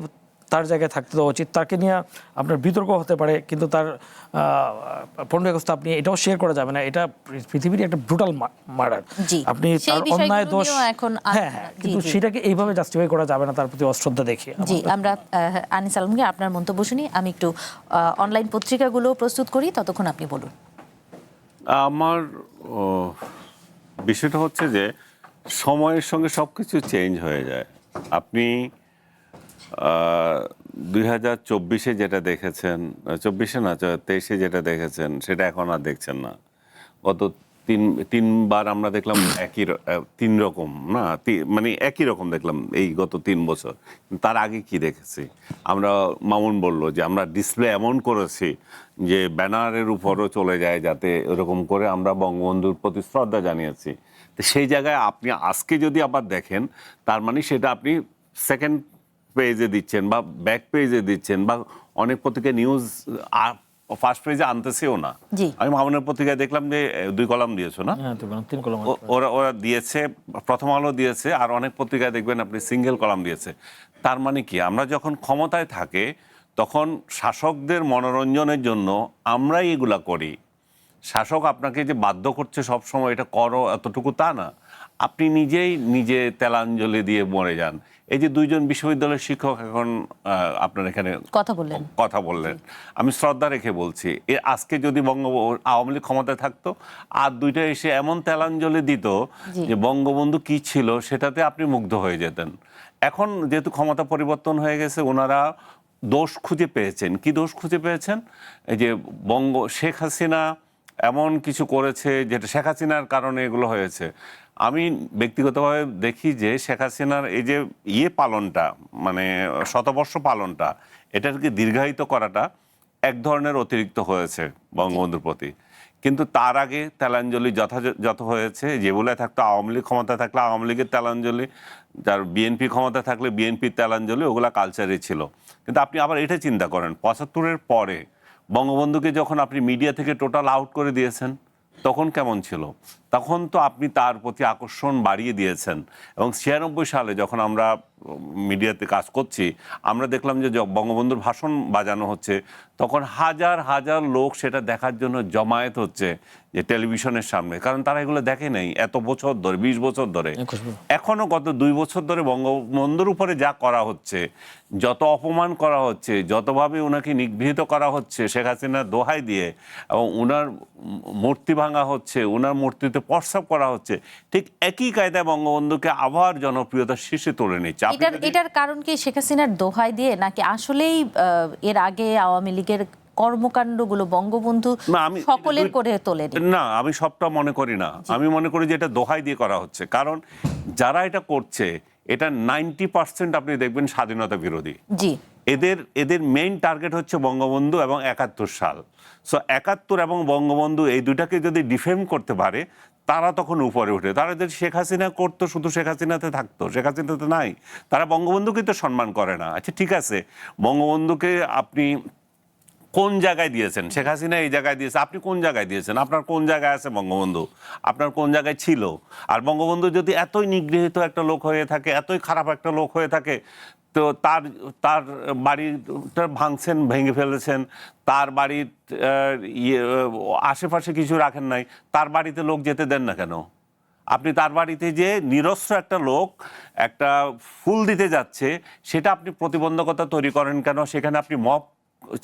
তার জায়গায় থাকতে দেওয়া উচিত, তাকে নিয়ে আপনার বিতর্ক হতে পারে, কিন্তু তার 15 আগস্ট আপনি এটাও শেয়ার করা যাবে না, এটা পৃথিবীর একটা ব্রুটাল মার্ডার, আপনি তার অন্যায় দোষ, হ্যাঁ, কিন্তু সেটাকে এইভাবে জাস্টিফাই করা যাবে না তার প্রতি অশ্রদ্ধা দেখিয়ে। জি, আমরা আনিস আলমকে আপনার মন্তব্য শুনি। আমি একটু অনলাইন পত্রিকাগুলো প্রস্তুত করি, ততক্ষণ আপনি বলুন। আমার বিষয়টা হচ্ছে যে সময়ের সঙ্গে সব কিছু চেঞ্জ হয়ে যায়। আপনি 2024-এ যেটা দেখেছেন, 24-এ না 23-এ যেটা দেখেছেন, সেটা এখন আর দেখছেন না। গত তিনবার আমরা দেখলাম তিন রকম না, মানে একই রকম দেখলাম এই গত 3 বছর। তার আগে কি দেখেছি আমরা? মামুন বলল যে আমরা ডিসপ্লে এমন করেছি যে ব্যানারের উপরও চলে যায়, যাতে এরকম করে আমরা বঙ্গবন্ধুর প্রতি শ্রদ্ধা জানিয়েছি। তো সেই জায়গায় আপনি আজকে যদি আবার দেখেন, তার মানে সেটা আপনি সেকেন্ড পেজে দিচ্ছেন বা ব্যাক পেজে দিচ্ছেন, বা অনেক পত্রিকা নিউজ ফার্স্ট পেজে আনতেছেও না। আমি মামুনের পত্রিকায় দেখলাম যে 2 কলাম দিয়েছো না? 3 কলাম ওরা দিয়েছে, প্রথম আলো দিয়েছে, আর অনেক পত্রিকায় দেখবেন আপনি সিঙ্গেল কলাম দিয়েছে। তার মানে কি, আমরা যখন ক্ষমতায় থাকে তখন শাসকদের মনোরঞ্জনের জন্য আমরাই এগুলা করি। শাসক আপনাকে যে বাধ্য করছে সব সময় এটা করো এতটুকু তা না, আপনি নিজে তেলাঞ্জলি দিয়ে মরে যান। এই যে 2 জন বিশ্ববিদ্যালয়ের শিক্ষক এখন আপনার এখানে কথা বললেন, আমি শ্রদ্ধা রেখে বলছি, আজকে যদি আওয়ামী লীগ ক্ষমতায় থাকতো আর 2টা এসে এমন তেলাঞ্জলি দিত যে বঙ্গবন্ধু কি ছিল সেটাতে আপনি মুগ্ধ হয়ে যেতেন। এখন যেহেতু ক্ষমতা পরিবর্তন হয়ে গেছে, ওনারা দোষ খুঁজে পেয়েছেন। কি দোষ খুঁজে পেয়েছেন? এই যে শেখ হাসিনা এমন কিছু করেছে যেটা শেখ হাসিনার কারণে এগুলো হয়েছে। আমি ব্যক্তিগতভাবে দেখি যে শেখ হাসিনার এই যে পালনটা, মানে শতবর্ষ পালনটা, এটাকে দীর্ঘায়িত করাটা এক ধরনের অতিরিক্ত হয়েছে বঙ্গবন্ধুর প্রতি। কিন্তু তার আগে তেলাঞ্জলি যথাযথ হয়েছে। যেগুলো থাকতো, আওয়ামী লীগ ক্ষমতা থাকলে আওয়ামী লীগের তেলাঞ্জলি, যার বিএনপি ক্ষমতা থাকলে বিএনপির তেলাঞ্জলি, ওগুলা কালচারই ছিল। কিন্তু আপনি আবার এটা চিন্তা করেন, 75-এর পরে বঙ্গবন্ধুকে যখন আপনি মিডিয়া থেকে টোটাল আউট করে দিয়েছেন, তখন কেমন ছিল? তখন তো আপনি তার প্রতি আকর্ষণ বাড়িয়ে দিয়েছেন। এবং 96 সালে যখন আমরা মিডিয়াতে কাজ করছি, আমরা দেখলাম যে বঙ্গবন্ধুর ভাষণ বাজানো হচ্ছে, তখন হাজার হাজার লোক সেটা দেখার জন্য জমায়েত হচ্ছে যে টেলিভিশনের সামনে, কারণ তারা এগুলো দেখে নাই এত বছর ধরে, 20 বছর ধরে। এখনো গত 2 বছর ধরে বঙ্গবন্ধুর উপরে যা করা হচ্ছে, যত অপমান করা হচ্ছে, যতভাবে ওনাকে নিগৃহীত করা হচ্ছে শেখ হাসিনার দোহাই দিয়ে, এবং ওনার মূর্তি ভাঙা হচ্ছে, ওনার মূর্তিতে প্রস্রাব করা হচ্ছে, ঠিক একই কায়দায় বঙ্গবন্ধুকে আবার জনপ্রিয়তার শীর্ষে তুলে নিচ্ছে। এটার কারণ কি শেখ হাসিনার দোহাই দিয়ে, নাকি আসলেই এর আগে আওয়ামী লীগের কর্মকাণ্ডগুলো বঙ্গবন্ধু সকলের করে তোলে? না, আমি সবটা মনে করি না। আমি মনে করি যে এটা দোহাই দিয়ে করা হচ্ছে। কারণ যারা এটা করছে, এটা 90% আপনি দেখবেন স্বাধীনতা বিরোধী। এদের মেইন টার্গেট হচ্ছে বঙ্গবন্ধু এবং 71 সাল। সো 71 এবং বঙ্গবন্ধু এই দুটাকে যদি ডিফেম করতে পারে, তারা তখন উপরে উঠে। তারা যদি শেখ হাসিনা করতো, শুধু শেখ হাসিনাতে থাকতো, শেখ হাসিনাতে নাই, তারা বঙ্গবন্ধুকে তো সম্মান করে না। আচ্ছা ঠিক আছে, বঙ্গবন্ধুকে আপনি কোন জায়গায় দিয়েছেন? শেখ হাসিনা এই জায়গায় দিয়েছে, আপনি কোন জায়গায় দিয়েছেন? আপনার কোন জায়গায় আছে বঙ্গবন্ধু? আপনার কোন জায়গায় ছিল? আর বঙ্গবন্ধু যদি এতই নিগৃহীত একটা লোক হয়ে থাকে, এতই খারাপ একটা লোক হয়ে থাকে, তো তার বাড়িটা ভাঙছেন, ভেঙে ফেলেছেন, তার বাড়ির আশেপাশে কিছু রাখেন নাই, তার বাড়িতে লোক যেতে দেন না কেন? আপনি তার বাড়িতে যে নিরস্ত্র একটা লোক একটা ফুল দিতে যাচ্ছে, সেটা আপনি প্রতিবন্ধকতা তৈরি করেন কেন? সেখানে আপনি মব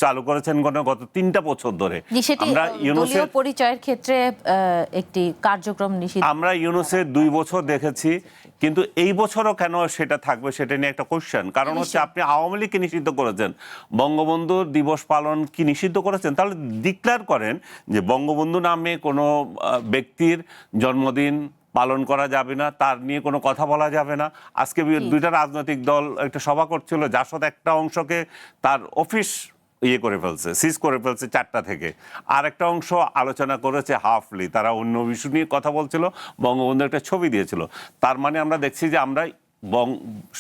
চালু করেছেন গত 3টা বছর ধরে। আমরা ইউনুসের পরিচয়ের ক্ষেত্রে একটি কার্যক্রম নিষিদ্ধ, আমরা ইউনুসের 2 বছর দেখেছি, কিন্তু এই বছরও কেন সেটা থাকবে সেটা নিয়ে একটা কোশ্চেন। কারণ হচ্ছে আপনি আওয়ামী লীগকে নিষিদ্ধ করেছেন, বঙ্গবন্ধু দিবস পালন কি নিষিদ্ধ করেছেন? তাহলে ডিক্লেয়ার করেন যে বঙ্গবন্ধু নামে কোনো ব্যক্তির জন্মদিন পালন করা যাবে না, তার নিয়ে কোনো কথা বলা যাবে না। আজকে 2টা রাজনৈতিক দল একটা সভা করছিল, যার সাথে একটা অংশকে তার অফিস করে ফেলছে, সিজ করে ফেলছে 4টা থেকে। আর একটা অংশ আলোচনা করেছে হাফলি, তারা অন্য বিষয় নিয়ে কথা বলছিল, বঙ্গবন্ধু একটা ছবি দিয়েছিল। তার মানে আমরা দেখছি যে আমরা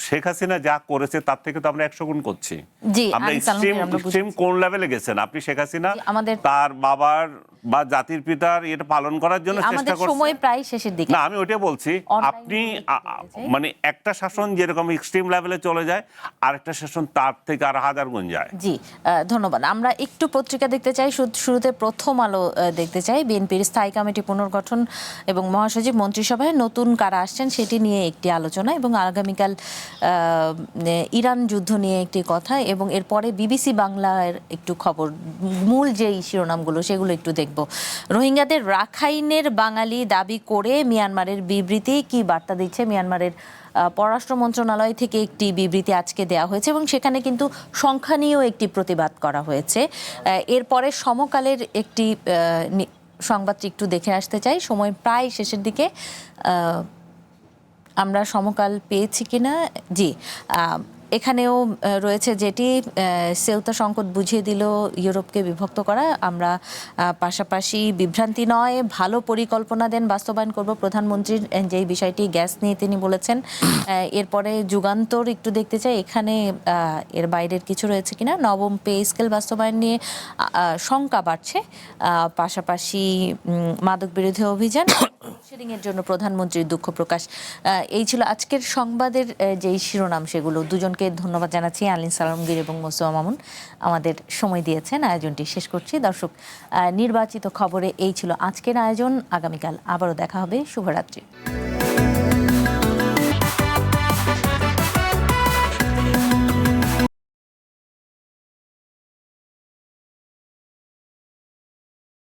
শেখ হাসিনা যা করেছে তার থেকে তো আমরা 100 গুণ করছি। আমরা এক্সট্রিম কোন লেভেলে গেছেন? আপনি শেখ হাসিনা তার বাবার বা জাতির পিতার এটা পালন করার জন্য চেষ্টা করছেন। সময় প্রায় শেষের দিকে। না, আমি ওইটা বলছি, আপনি মানে একটা শাসন যেরকম এক্সট্রিম লেভেলে চলে যায়, আর একটা শাসন তার থেকে আর 1000 গুণ যায়। জি, ধন্যবাদ। আমরা একটু পত্রিকা দেখতে চাই। শুরুতে প্রথম আলো দেখতে চাই। বিএনপির স্থায়ী কমিটি পুনর্গঠন এবং মহাসচিব মন্ত্রিসভায় নতুন কারা আসছেন সেটি নিয়ে একটি আলোচনা, এবং আগামীকাল ইরান যুদ্ধ নিয়ে একটি কথা, এবং এরপরে বিবিসি বাংলার একটু খবর, মূল যেই শিরোনামগুলো সেগুলো একটু দেখব। রোহিঙ্গাদের রাখাইনের বাঙালি দাবি করে মিয়ানমারের বিবৃতি, কি বার্তা দিচ্ছে মিয়ানমারের পররাষ্ট্র মন্ত্রণালয় থেকে একটি বিবৃতি আজকে দেওয়া হয়েছে, এবং সেখানে কিন্তু সংখ্যা নিয়েও একটি প্রতিবাদ করা হয়েছে। এরপরে সমকালের একটি সংবাদটি একটু দেখে আসতে চাই, সময় প্রায় শেষের দিকে। আমরা সমকাল পেয়েছি কিনা? জি, এখানেও রয়েছে যেটি সেউতা সংকট বুঝিয়ে দিল ইউরোপকে বিভক্ত করা। আমরা পাশাপাশি বিভ্রান্তি নয়, ভালো পরিকল্পনা দেন, বাস্তবায়ন করব প্রধানমন্ত্রীর যেই বিষয়টি গ্যাস নিয়ে তিনি বলেছেন। এরপরে যুগান্তর একটু দেখতে চাই এখানে এর বাইরের কিছু রয়েছে কিনা। নবম পে স্কেল বাস্তবায়ন নিয়ে শঙ্কা বাড়ছে, পাশাপাশি মাদক বিরোধী অভিযান শেডিংয়ের জন্য প্রধানমন্ত্রীর দুঃখ প্রকাশ। এই ছিল আজকের সংবাদের যেই শিরোনাম, সেগুলো। দুজনকে ধন্যবাদ জানাচ্ছি, আলিন সালামগীর এবং মোস্তফা মামুন আমাদের সময় দিয়েছেন। আয়োজনটি শেষ করছি। দর্শক, নির্বাচিত খবরে এই ছিল আজকের আয়োজন। আগামীকাল আবারও দেখা হবে। শুভরাত্রি।